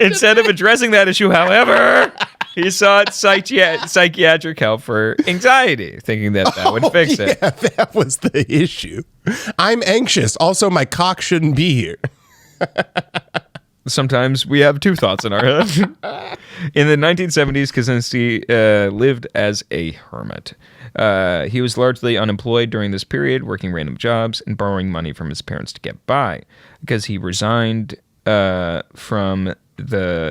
Instead of addressing that issue, however, he sought psychiatric help for anxiety, thinking that would fix it. Yeah, that was the issue. I'm anxious. Also, my cock shouldn't be here. Sometimes we have two thoughts in our head. In the 1970s, Kaczynski lived as a hermit. He was largely unemployed during this period, working random jobs and borrowing money from his parents to get by, because he resigned from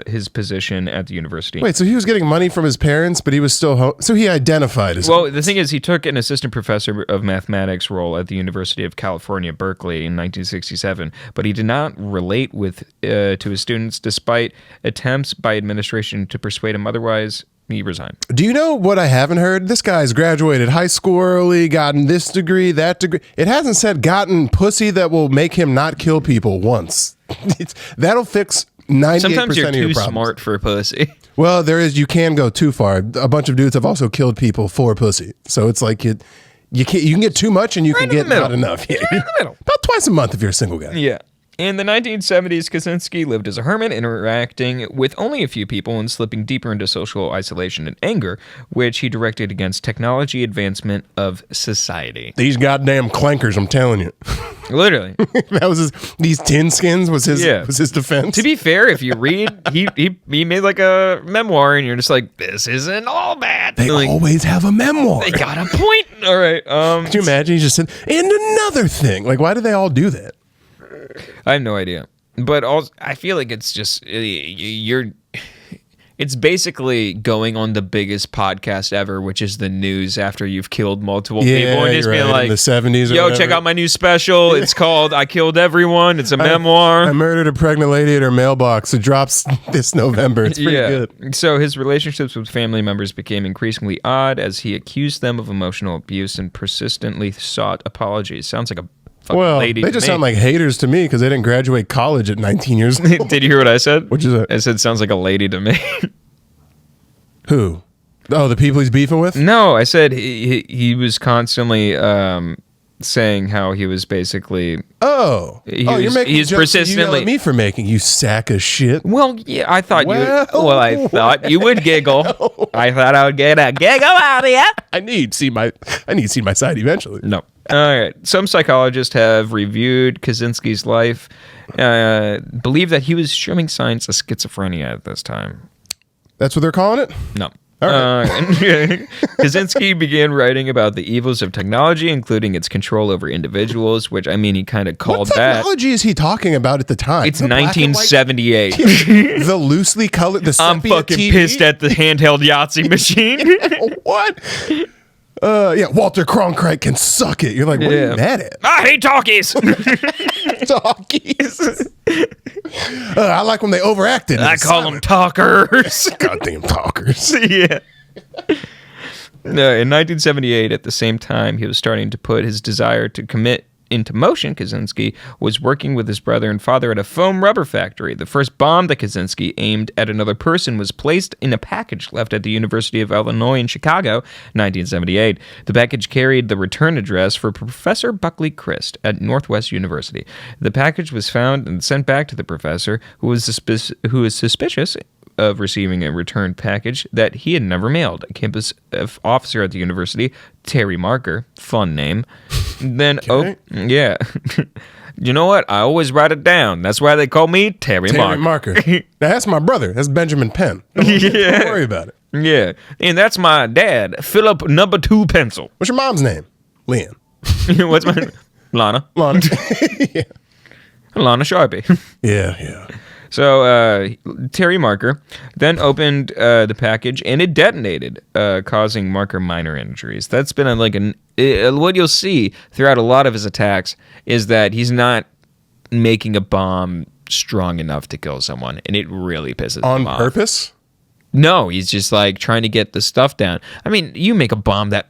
his position at the university. Wait, so he was getting money from his parents, but he was still home. So he identified as. Well, the thing is, he took an assistant professor of mathematics role at the University of California, Berkeley in 1967, but he did not relate to his students despite attempts by administration to persuade him otherwise. he resigned. Do you know what I haven't heard? This guy's graduated high school early, gotten this degree, that degree. It hasn't said gotten pussy that will make him not kill people once. That'll fix 98% Sometimes you're of your too problems. smart for pussy. Well, you can go too far. A bunch of dudes have also killed people for pussy. So it's like you can get too much and you can get not enough. Yeah. Right in the middle. About twice a month if you're a single guy. Yeah. In the 1970s, Kaczynski lived as a hermit, interacting with only a few people and slipping deeper into social isolation and anger, which he directed against technology advancement of society. These goddamn clankers, I'm telling you. Literally. That was these tin skins was his defense. To be fair, if you read, he made like a memoir, and you're just like, this isn't all bad. They always have a memoir. They got a point. All right. Could you imagine? He just said, and another thing. Like, why do they all do that? I have no idea. But also, I feel like it's just, it's basically going on the biggest podcast ever, which is the news after you've killed multiple people. And just being like, in the 70s yo, check out my new special. It's called I Killed Everyone. It's a memoir. I murdered a pregnant lady at her mailbox. It drops this November. It's pretty good. So his relationships with family members became increasingly odd as he accused them of emotional abuse and persistently sought apologies. Sounds like a lady. They just sound like haters to me because they didn't graduate college at 19 years old. Did you hear what I said? What'd you say? I said sounds like a lady to me. Who? Oh, the people he's beefing with? No, I said he was constantly saying how he was basically. You're making he's jokes persistently. you yell at me for making, you sack of shit. Well, yeah, I thought I thought you would giggle. No. I thought I would get a giggle out of you. I need to see my side eventually. No. All right. Some psychologists have reviewed Kaczynski's life, believe that he was showing signs of schizophrenia at this time. That's what they're calling it? No. All right. Kaczynski began writing about the evils of technology, including its control over individuals, which, I mean, he kind of called what that. What technology is he talking about at the time? It's 1978. The loosely colored, the I'm fucking TV? pissed at the handheld Yahtzee machine. What? Walter Cronkite can suck it. You're like, what are you mad at? I hate talkies. Talkies. I like when they overacted. I call them talkers. Goddamn talkers. Yeah. No, in 1978, at the same time he was starting to put his desire to commit into motion, Kaczynski was working with his brother and father at a foam rubber factory. The first bomb that Kaczynski aimed at another person was placed in a package left at the University of Illinois in Chicago, 1978. The package carried the return address for Professor Buckley Christ at Northwest University. The package was found and sent back to the professor, who was suspicious of receiving a returned package that he had never mailed. A campus officer at the university, Terry Marker, fun name, then you know what? I always write it down. That's why they call me Terry Marker. Now, that's my brother. That's Benjamin Penn. Don't worry about it. Yeah, and that's my dad, Philip No. 2 Pencil. What's your mom's name? Leanne. What's my name? Lana. Yeah. Lana Sharpie. Yeah. So Terry Marker then opened the package and it detonated, causing Marker minor injuries. That's been what you'll see throughout a lot of his attacks is that he's not making a bomb strong enough to kill someone, and it really pisses him off. On purpose? No, he's just like trying to get the stuff down. I mean, you make a bomb that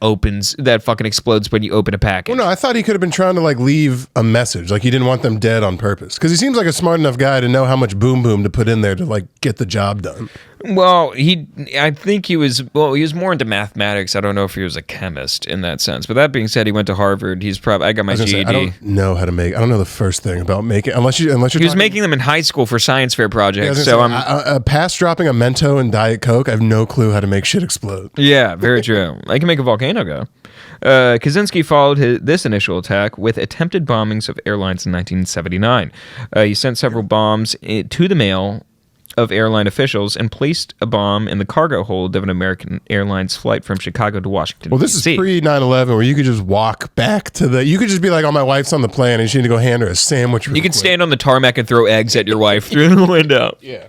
fucking explodes when you open a package. Well, no, I thought he could have been trying to leave a message. Like he didn't want them dead on purpose. Because he seems like a smart enough guy to know how much boom boom to put in there to get the job done. Well, I think he was more into mathematics. I don't know if he was a chemist in that sense. But that being said, he went to Harvard. I got my GED. I don't know how to make. I don't know the first thing about making. Unless you're. He was making them in high school for science fair projects. Past dropping a Mento and Diet Coke, I have no clue how to make shit explode. Yeah, very true. I can make a volcano go. Kaczynski followed this initial attack with attempted bombings of airlines in 1979. He sent several bombs to the mail of airline officials and placed a bomb in the cargo hold of an American Airlines flight from Chicago to Washington. Well, this is pre 9/11 where you could just walk back to you could just be like, oh, my wife's on the plane and you need to go hand her a sandwich. You could stand on the tarmac and throw eggs at your wife through the window. Yeah.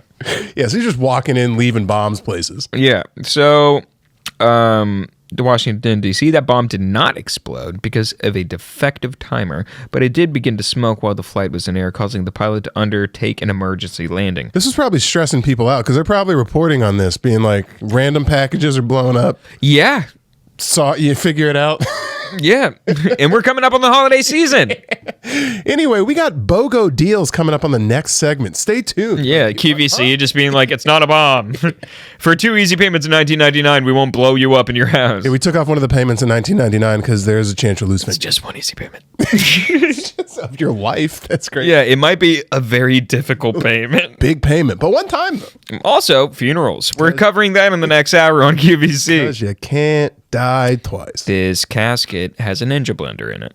Yeah, so he's just walking in, leaving bombs places. Yeah. So Washington, D.C. That bomb did not explode because of a defective timer, but it did begin to smoke while the flight was in air, causing the pilot to undertake an emergency landing. This is probably stressing people out because they're probably reporting on this, being like, random packages are blowing up. Yeah. You figure it out. Yeah. And we're coming up on the holiday season. Anyway, we got BOGO deals coming up on the next segment. Stay tuned. Yeah, QVC just being like, it's not a bomb. For 2 easy payments in $19.99, we won't blow you up in your house. Yeah, we took off one of the payments in $19.99 because there's a chance you'll lose It's just one easy payment. of your life. That's great. Yeah, it might be a very difficult payment. Big payment, but one time though. Also, funerals. We're covering that in the next hour on QVC. Because you can't die twice. This casket has a ninja blender in it.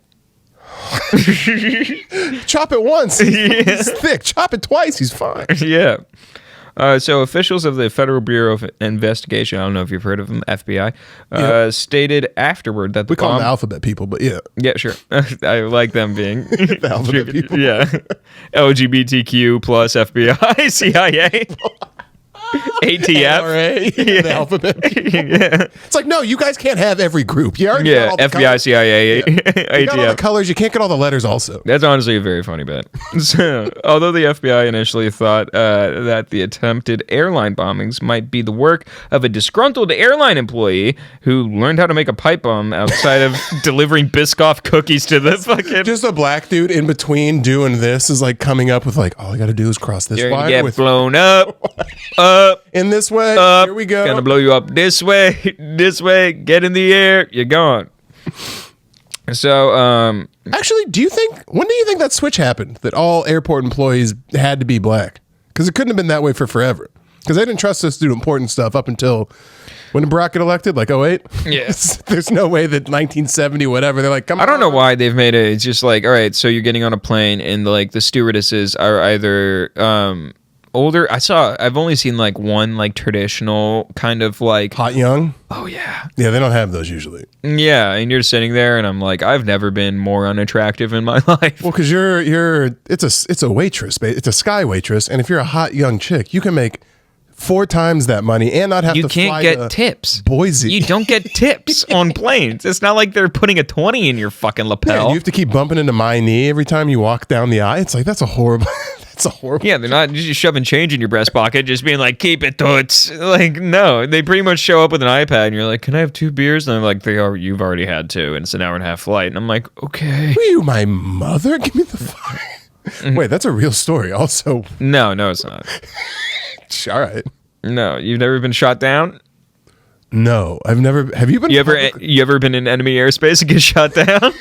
Chop it once. He's thick. Chop it twice. He's fine. Yeah. So officials of the Federal Bureau of Investigation, I don't know if you've heard of them, FBI, stated afterward that we call them the alphabet people, but yeah. Yeah, sure. I like them being the alphabet people. Yeah. LGBTQ plus FBI, CIA. ATF, NRA, the alphabet. Yeah. It's like, no, you guys can't have every group. You already got all the FBI, colors. CIA, ATF. You got all the colors. You can't get all the letters also. That's honestly a very funny bit. So, although the FBI initially thought that the attempted airline bombings might be the work of a disgruntled airline employee who learned how to make a pipe bomb outside of delivering Biscoff cookies to the fucking... Just a black dude in between doing this is like coming up with like, all I got to do is cross this You're wire. gonna get blown up. In this way. Here we go. Gonna blow you up this way. Get in the air. You're gone. So, actually, when do you think that switch happened? That all airport employees had to be black? Because it couldn't have been that way for forever. Because they didn't trust us to do important stuff up until when Barack got elected, like 08. Yes. There's no way that 1970, whatever. They're like, come on. I don't know why they've made it. It's just like, all right, so you're getting on a plane and like the stewardesses are either older. I've only seen like one like traditional kind of like hot young. Oh yeah. Yeah, they don't have those usually. Yeah, and you're sitting there and I'm like, I've never been more unattractive in my life. Well, because it's a waitress, it's a sky waitress, and if you're a hot young chick, you can make 4 times that money and not have to fly You can't get tips. Boise. You don't get tips on planes. It's not like they're putting a 20 in your fucking lapel. Yeah, you have to keep bumping into my knee every time you walk down the aisle. It's like, that's a horrible... Yeah, they're not just shoving change in your breast pocket, just being like, keep it, toots. Like, no, they pretty much show up with an iPad and you're like, can I have 2 beers? And I'm like, you've already had 2 and it's an 1.5-hour flight. And I'm like, okay. Are you my mother? Give me the phone. Wait, that's a real story also. No, it's not. All right. No, you've never been shot down? No, I've never. Have you been? You ever been in enemy airspace and get shot down?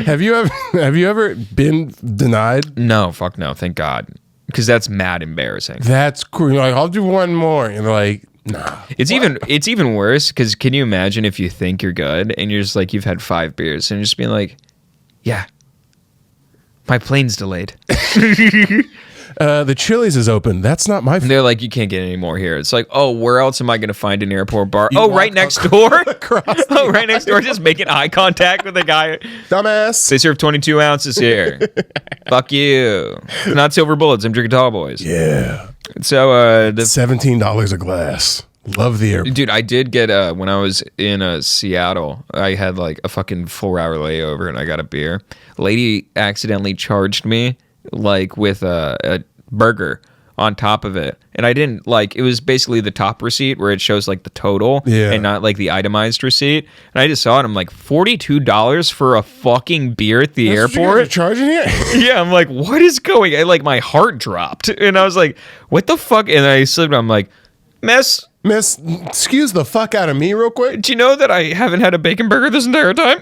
Have you ever been denied? No, fuck no, thank God, because that's mad embarrassing. That's cool. Like, I'll do one more, and they're like, nah. It's even worse because can you imagine if you think you're good and you're just like you've had 5 beers and you're just being like, yeah, my plane's delayed. The Chili's is open. That's not my fault. They're like, you can't get any more here. It's like, oh, where else am I going to find an airport bar? Right next door. Right next door. Just making eye contact with the guy. Dumbass. They serve 22 ounces here. Fuck you. Not silver bullets. I'm drinking tall boys. Yeah. So, $17 a glass. Love the airport. Dude, I did get, when I was in Seattle, I had like a fucking 4-hour layover and I got a beer. Lady accidentally charged me like with a burger on top of it, and I didn't like it was basically the top receipt where it shows like the total and not like the itemized receipt, and I just saw it. I'm like, $42 for a fucking beer at the airport. You're charging it? Yeah, I'm like, what is going on? Like my heart dropped and I was like, what the fuck? And I slipped. I'm like, Miss, excuse the fuck out of me real quick. Do you know that I haven't had a bacon burger this entire time?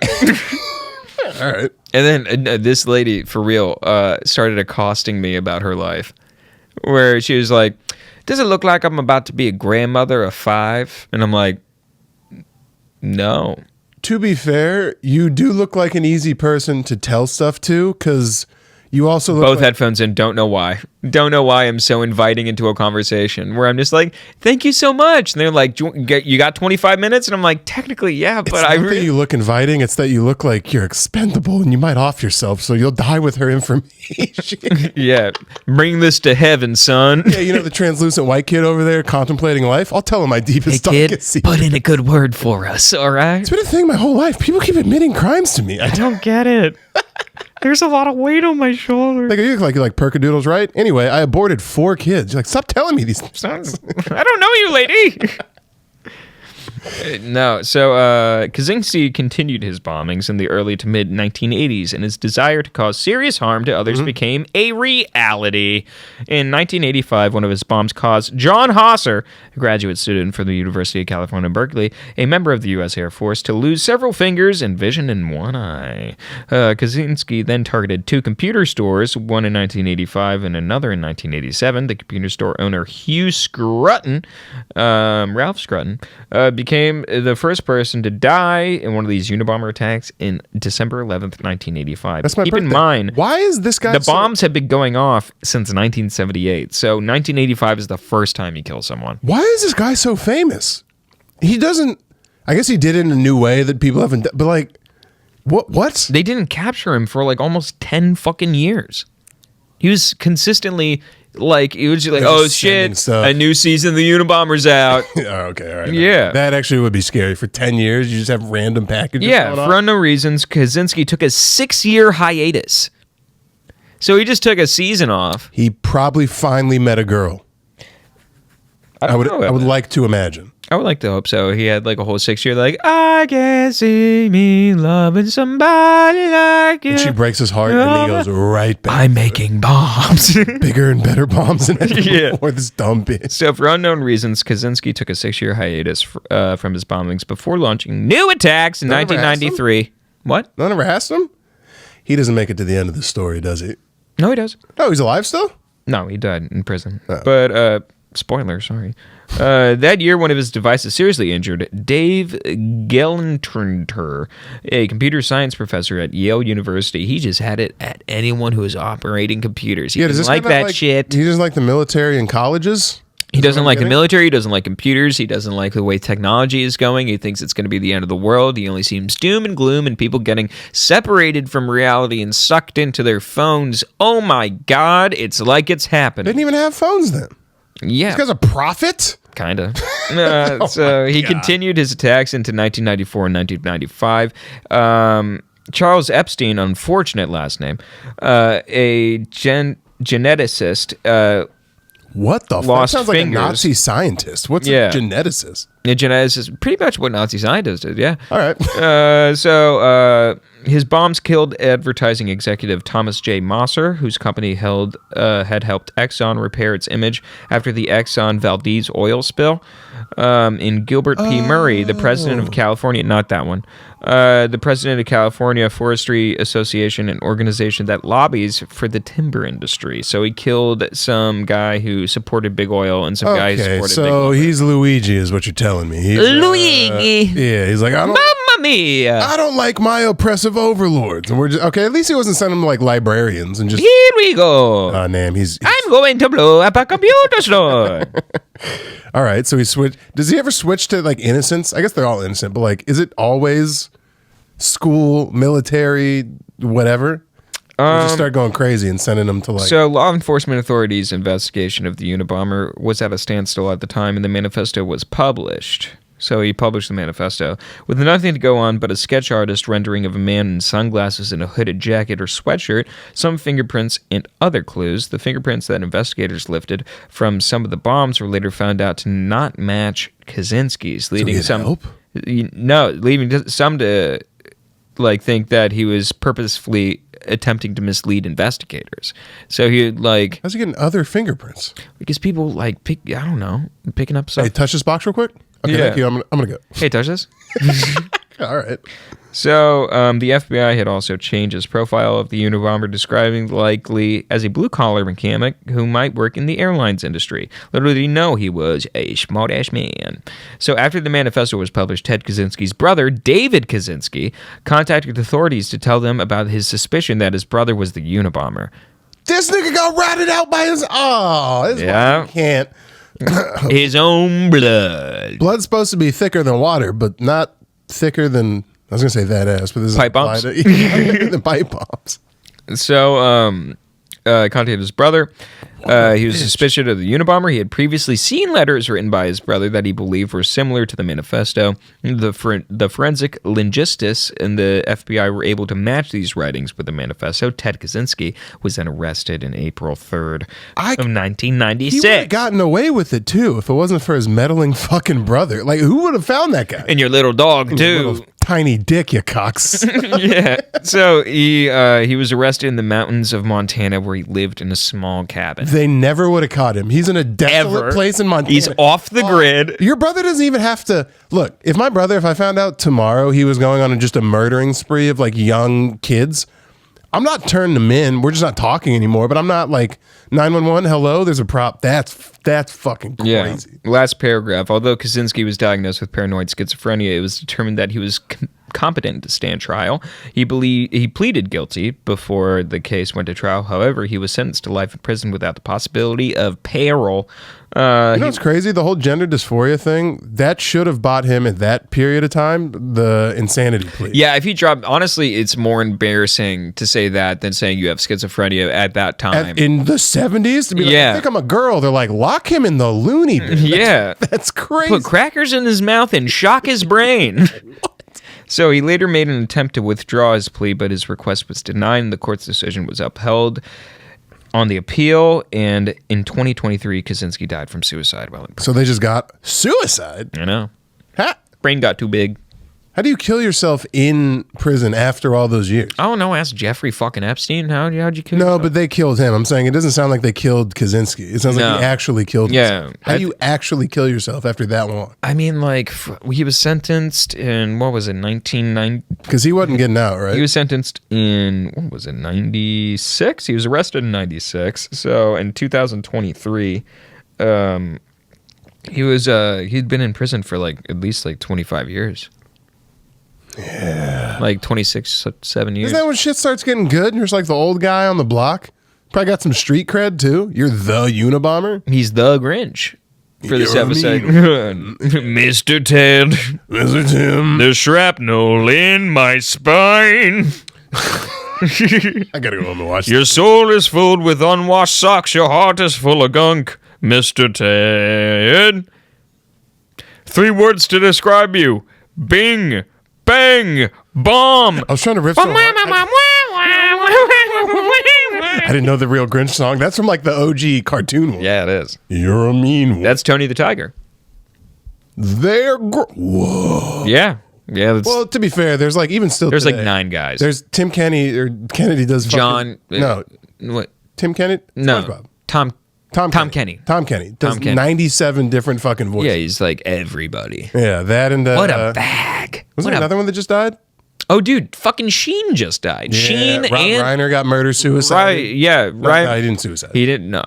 All right. And then this lady, for real, started accosting me about her life, where she was like, does it look like I'm about to be a grandmother of 5? And I'm like, no. To be fair, you do look like an easy person to tell stuff to, because You also look both headphones in. Don't know why. Don't know why I'm so inviting into a conversation where I'm just like, thank you so much. And they're like, you got 25 minutes? And I'm like, technically, yeah, but I really... you look inviting. It's that you look like you're expendable and you might off yourself, so you'll die with her information. Yeah. Bring this to heaven, son. Yeah, you know the translucent white kid over there contemplating life? I'll tell him my deepest, darkest secret. Put in a good word for us, all right? It's been a thing my whole life. People keep admitting crimes to me. I don't get it. There's a lot of weight on my shoulder. Like, you look like percadoodles, right? Anyway, I aborted 4 kids. You're like, stop telling me these things. I don't know you, lady. No, so Kaczynski continued his bombings in the early to mid 1980s, and his desire to cause serious harm to others became a reality. In 1985, one of his bombs caused John Hosser, a graduate student from the University of California, Berkeley, a member of the U.S. Air Force, to lose several fingers and vision in one eye. Kaczynski then targeted 2 computer stores, one in 1985 and another in 1987. The computer store owner Hugh Scruton, Ralph Scruton, became the first person to die in one of these Unabomber attacks in December 11th, 1985. That's my Keep birthday. in mind, why is this guy the bombs have been going off since 1978, so 1985 is the first time he killed someone. Why is this guy so famous? He doesn't... I guess he did it in a new way that people haven't... But like, what? They didn't capture him for like almost 10 fucking years. He was consistently... Like, it was like, oh shit, stuff. A new season of the Unabomber's out. Oh, okay, all right. Yeah. That actually would be scary. For 10 years, you just have random packages. Yeah, for unknown reasons, Kaczynski took a 6-year hiatus. So he just took a season off. He probably finally met a girl. I would like to imagine. I would like to hope so. He had like a whole 6 year, like, I can see me loving somebody like you. And she breaks his heart, and he goes right back. I'm making bombs. Bigger and better bombs than ever before, this dumb bitch. So for unknown reasons, Kaczynski took a 6-year hiatus from his bombings before launching new attacks in 1993. What? No one ever asked him? He doesn't make it to the end of the story, does he? No, he does. Oh, he's alive still? No, he died in prison. Oh. But, spoiler, sorry. That year, one of his devices seriously injured Dave Gellentrunter, a computer science professor at Yale University. He just had it at anyone who was operating computers. He doesn't like that shit. He doesn't like the military and colleges? He doesn't like the military. He doesn't like computers. He doesn't like the way technology is going. He thinks it's going to be the end of the world. He only sees doom and gloom and people getting separated from reality and sucked into their phones. Oh my God, it's like it's happening. They didn't even have phones then. Yeah. This guy's a prophet? Kind of. So he continued his attacks into 1994 and 1995. Charles Epstein, unfortunate last name, a geneticist, what the fuck? That sounds like a Nazi scientist. What's a geneticist? A geneticist, pretty much what Nazi scientists did, yeah. All right. So his bombs killed advertising executive Thomas J. Mosser, whose company had helped Exxon repair its image after the Exxon Valdez oil spill. In Gilbert P. Murray, the president of California, not that one, the president of California Forestry Association, an organization that lobbies for the timber industry. So he killed some guy who supported big oil and some guy who supported big oil. So he's Luigi is what you're telling me. He's, Luigi. Yeah, he's like, Mamma mia. I don't like my oppressive overlords. And we're just, okay, at least he wasn't sending them like librarians and just. Here we go. Oh, damn, he's I'm going to blow up a computer store. All right, so he switched. Does he ever switch to like innocence? I guess they're all innocent, but like, is it always school, military, whatever? Or just start going crazy and sending them to like... So law enforcement authorities' investigation of the Unabomber was at a standstill at the time, and the manifesto was published. So he published the manifesto. With nothing to go on but a sketch artist rendering of a man in sunglasses and a hooded jacket or sweatshirt, some fingerprints and other clues. The fingerprints that investigators lifted from some of the bombs were later found out to not match Kaczynski's, leading some to like think that he was purposefully attempting to mislead investigators. So he like... How's he getting other fingerprints? Because people like picking up stuff. Hey, touch this box real quick. Okay, thank you. I'm gonna go. Hey, touch this. All right. So the FBI had also changed its profile of the Unabomber, describing likely as a blue-collar mechanic who might work in the airlines industry. Little did he know he was a smart-ass man. So after the manifesto was published, Ted Kaczynski's brother, David Kaczynski, contacted authorities to tell them about his suspicion that his brother was the Unabomber. This nigga got ratted out by his... Oh, this one can't... His own blood. Blood's supposed to be thicker than water, but not thicker than... I was going to say that ass, but this pipe bombs. The pipe bombs. So, contacted his brother. He was suspicious of the Unabomber. He had previously seen letters written by his brother that he believed were similar to the manifesto. The forensic linguistics and the FBI were able to match these writings with the manifesto. Ted Kaczynski was then arrested on April 3rd of 1996. He would have gotten away with it, too, if it wasn't for his meddling fucking brother. Like, who would have found that guy? And your little dog, too. Little tiny dick, you cocks. Yeah. So he was arrested in the mountains of Montana, where he lived in a small cabin. They never would have caught him. He's in a desolate place in Montana. He's off the grid. Your brother doesn't even have to... Look, if I found out tomorrow he was going on just a murdering spree of like young kids, I'm not turning them in. We're just not talking anymore. But I'm not like 911. Hello, there's a prop. That's fucking crazy. Yeah. Last paragraph. Although Kaczynski was diagnosed with paranoid schizophrenia, it was determined that he was competent to stand trial. He pleaded guilty before the case went to trial. However, he was sentenced to life in prison without the possibility of parole. You know what's crazy? The whole gender dysphoria thing, that should have bought him at that period of time the insanity plea. Yeah, if he dropped... Honestly, it's more embarrassing to say that than saying you have schizophrenia at that time. In the 70s? To be like, I think I'm a girl. They're like, lock him in the loony bin. Yeah. That's crazy. Put crackers in his mouth and shock his brain. So he later made an attempt to withdraw his plea, but his request was denied, and the court's decision was upheld on the appeal. And in 2023, Kaczynski died from suicide. So they just got suicide? I know. Brain got too big. How do you kill yourself in prison after all those years? I don't know. Ask Jeffrey fucking Epstein. How'd you kill yourself? No, but they killed him. I'm saying it doesn't sound like they killed Kaczynski. It sounds like he actually killed himself. How do you actually kill yourself after that long? I mean, like, he was sentenced in, 1990? Because he wasn't getting out, right? He was sentenced in, 96? He was arrested in 96. So in 2023, he'd been in prison for at least 25 years. Yeah. 26, 7 years. Isn't that when shit starts getting good and you're just like the old guy on the block? Probably got some street cred too. You're the Unabomber. He's the Grinch for this episode. Mr. Ted. Mr. Tim. The shrapnel in my spine. I gotta go home and watch Your soul is filled with unwashed socks. Your heart is full of gunk. Mr. Ted. 3 words to describe you. Bing. Bang! Bomb! I was trying to rip some. I didn't know the real Grinch song. That's from the OG cartoon one. Yeah, it is. You're a mean one. That's Tony the Tiger. Whoa. Yeah. Yeah. Well, to be fair, there's even still there's today, 9 guys. There's Tim Kennedy does John. What? Tim Kennedy? No. SpongeBob. Tom Kenny. Tom Kenny does 97 different fucking voices. Yeah, he's everybody. Yeah, that and what a bag. Was there another one that just died? Oh, dude, fucking Sheen just died. Yeah, Sheen Rob and Reiner got murder suicide. Right? Yeah, right. No, he didn't suicide. He didn't. No,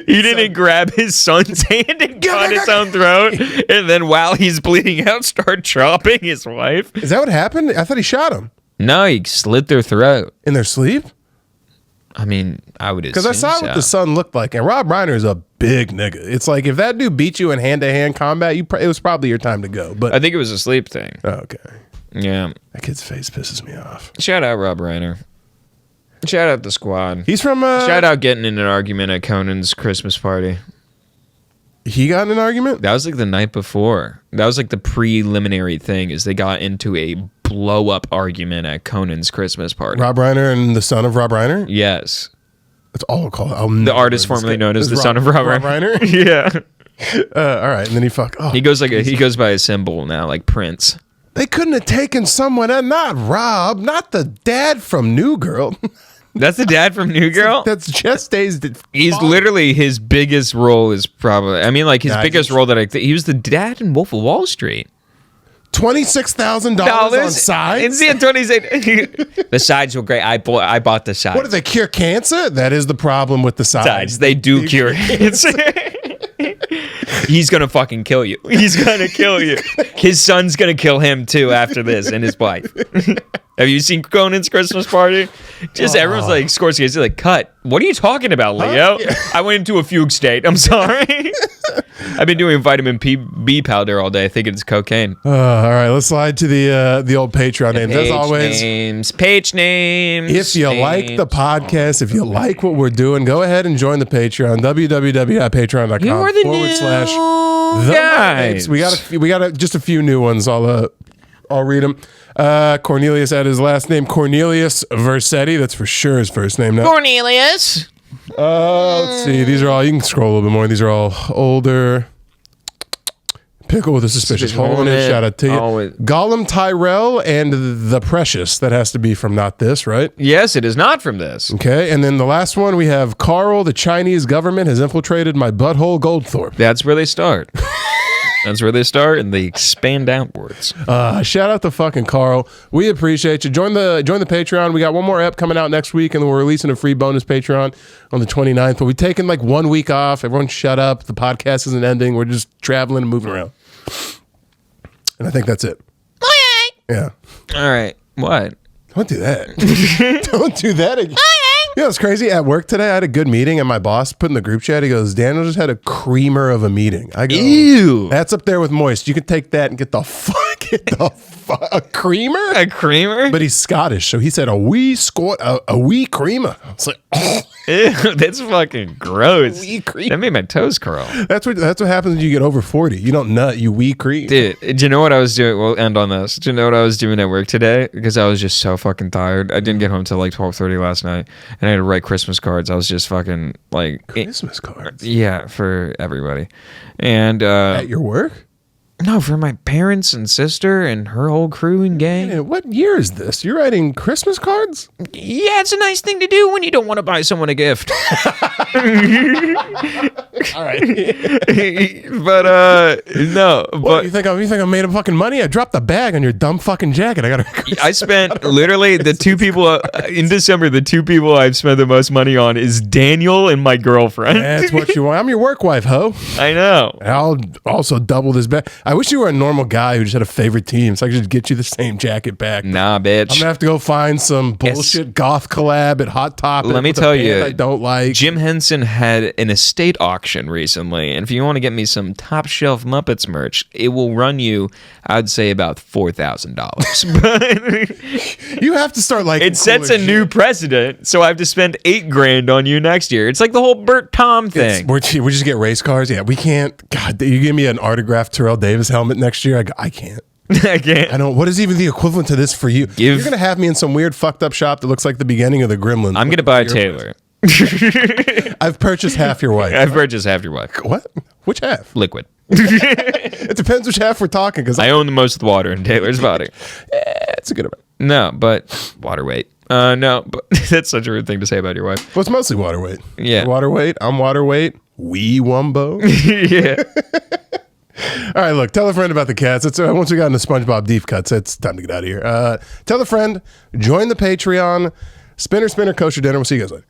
he didn't grab his son's hand and cut his own throat, and then while he's bleeding out, start chopping his wife. Is that what happened? I thought he shot him. No, he slit their throat in their sleep. I mean, I would assume because I saw what the son looked like, and Rob Reiner is a big nigga. It's like if that dude beat you in hand-to-hand combat, it was probably your time to go. But I think it was a sleep thing. Okay. Yeah. That kid's face pisses me off. Shout out Rob Reiner. Shout out the squad. He's from. Shout out getting in an argument at Conan's Christmas party. He got in an argument? That was the night before. That was the preliminary thing. Is they got into a blow-up argument at Conan's Christmas party. Rob Reiner and the son of Rob Reiner? Yes. That's all called. The artist formerly known as the son of Rob Reiner. Yeah. All right, and then he he goes he goes by a symbol now, like Prince. They couldn't have taken someone, not Rob, not the dad from New Girl. That's the dad from New Girl? That's Chastai's. He's literally, his biggest role is probably, his biggest role that he was the dad in Wolf of Wall Street. $26,000 on sides? It's 26. The sides were great. I bought the sides. What, do they cure cancer? That is the problem with the sides. They do cure cancer. He's gonna fucking kill you. He's gonna kill you. His son's gonna kill him too after this, and his wife. Have you seen Conan's Christmas Party? Just everyone's like, Scorsese's like, cut. What are you talking about, Leo? Yeah. I went into a fugue state. I'm sorry. I've been doing vitamin B powder all day, thinking it's cocaine. All right, let's slide to the old Patreon names. As always, page names. If you like the podcast, if you like what we're doing, go ahead and join the Patreon. www.patreon.com/the. We got just a few new ones. I'll read them. Cornelius at his last name, Cornelius Versetti. That's for sure his first name now. Cornelius. Let's see. These are all, you can scroll a little bit more. These are all older. Pickle with a suspicious hole in it. Shout out to you. Gollum Tyrell and The Precious. That has to be from Not This, right? Yes, it is not from this. Okay. And then the last one, we have Carl, the Chinese government has infiltrated my butthole, Goldthorpe. That's where they start. That's where they start, and they expand outwards. Shout out to fucking Carl. We appreciate you. Join the Patreon. We got one more ep coming out next week, and then we're releasing a free bonus Patreon on the 29th. But we've taken like 1 week off. Everyone shut up. The podcast isn't ending. We're just traveling and moving around. And I think that's it. Okay. Yeah. All right. What? Don't do that. Don't do that again. You know, it's crazy. At work today, I had a good meeting, and my boss put in the group chat, he goes, Daniel just had a creamer of a meeting. I go, ew. That's up there with moist. You can take that and get a creamer? A creamer? But he's Scottish, so he said a wee creamer. I was like, ew, that's fucking gross. Wee cream. That made my toes curl. That's what happens when you get over 40. You don't nut, you wee cream. Dude, do you know what I was doing? We'll end on this. Do you know what I was doing at work today? Because I was just so fucking tired. I didn't get home till like 12:30 last night, and I had to write Christmas cards. I was just fucking like... Christmas cards? Yeah, for everybody. And... at your work? No, for my parents and sister and her whole crew and gang. Man, what year is this? You're writing Christmas cards? Yeah, it's a nice thing to do when you don't want to buy someone a gift. All right. But no. What, you think I made a fucking money? I dropped the bag on your dumb fucking jacket. I spent literally the two people in December. The two people I've spent the most money on is Daniel and my girlfriend. That's what you want. I'm your work wife, ho. I know. I'll also double this bag. I wish you were a normal guy who just had a favorite team, so I could just get you the same jacket back. Nah, bitch. I'm gonna have to go find some bullshit goth collab at Hot Topic. Let me tell you, I don't like. Jim Henson had an estate auction recently, and if you want to get me some top shelf Muppets merch, it will run you, I'd say, about $4,000. You have to start like it sets a new precedent, so I have to spend $8,000 on you next year. It's like the whole Bert Tom thing. We just get race cars. Yeah, we can't. God, you give me an autographed Terrell Davis helmet next year. I can't. I can't. I don't. What is even the equivalent to this for you? You're gonna have me in some weird fucked up shop that looks like the beginning of the Gremlins. I'm gonna buy a Taylor. I've purchased half your wife. I've purchased half your wife. What? Which half? Liquid. It depends which half we're talking. Because I own the most water in Taylor's body. It's a good amount. No, but water weight. No, but that's such a rude thing to say about your wife. Well, it's mostly water weight. Yeah. Water weight. I'm water weight. Wee wumbo. Yeah. All right, look, tell a friend about the cats. Once we got into SpongeBob deep cuts, it's time to get out of here. Tell a friend, join the Patreon, Spinner Kosher Dinner. We'll see you guys later.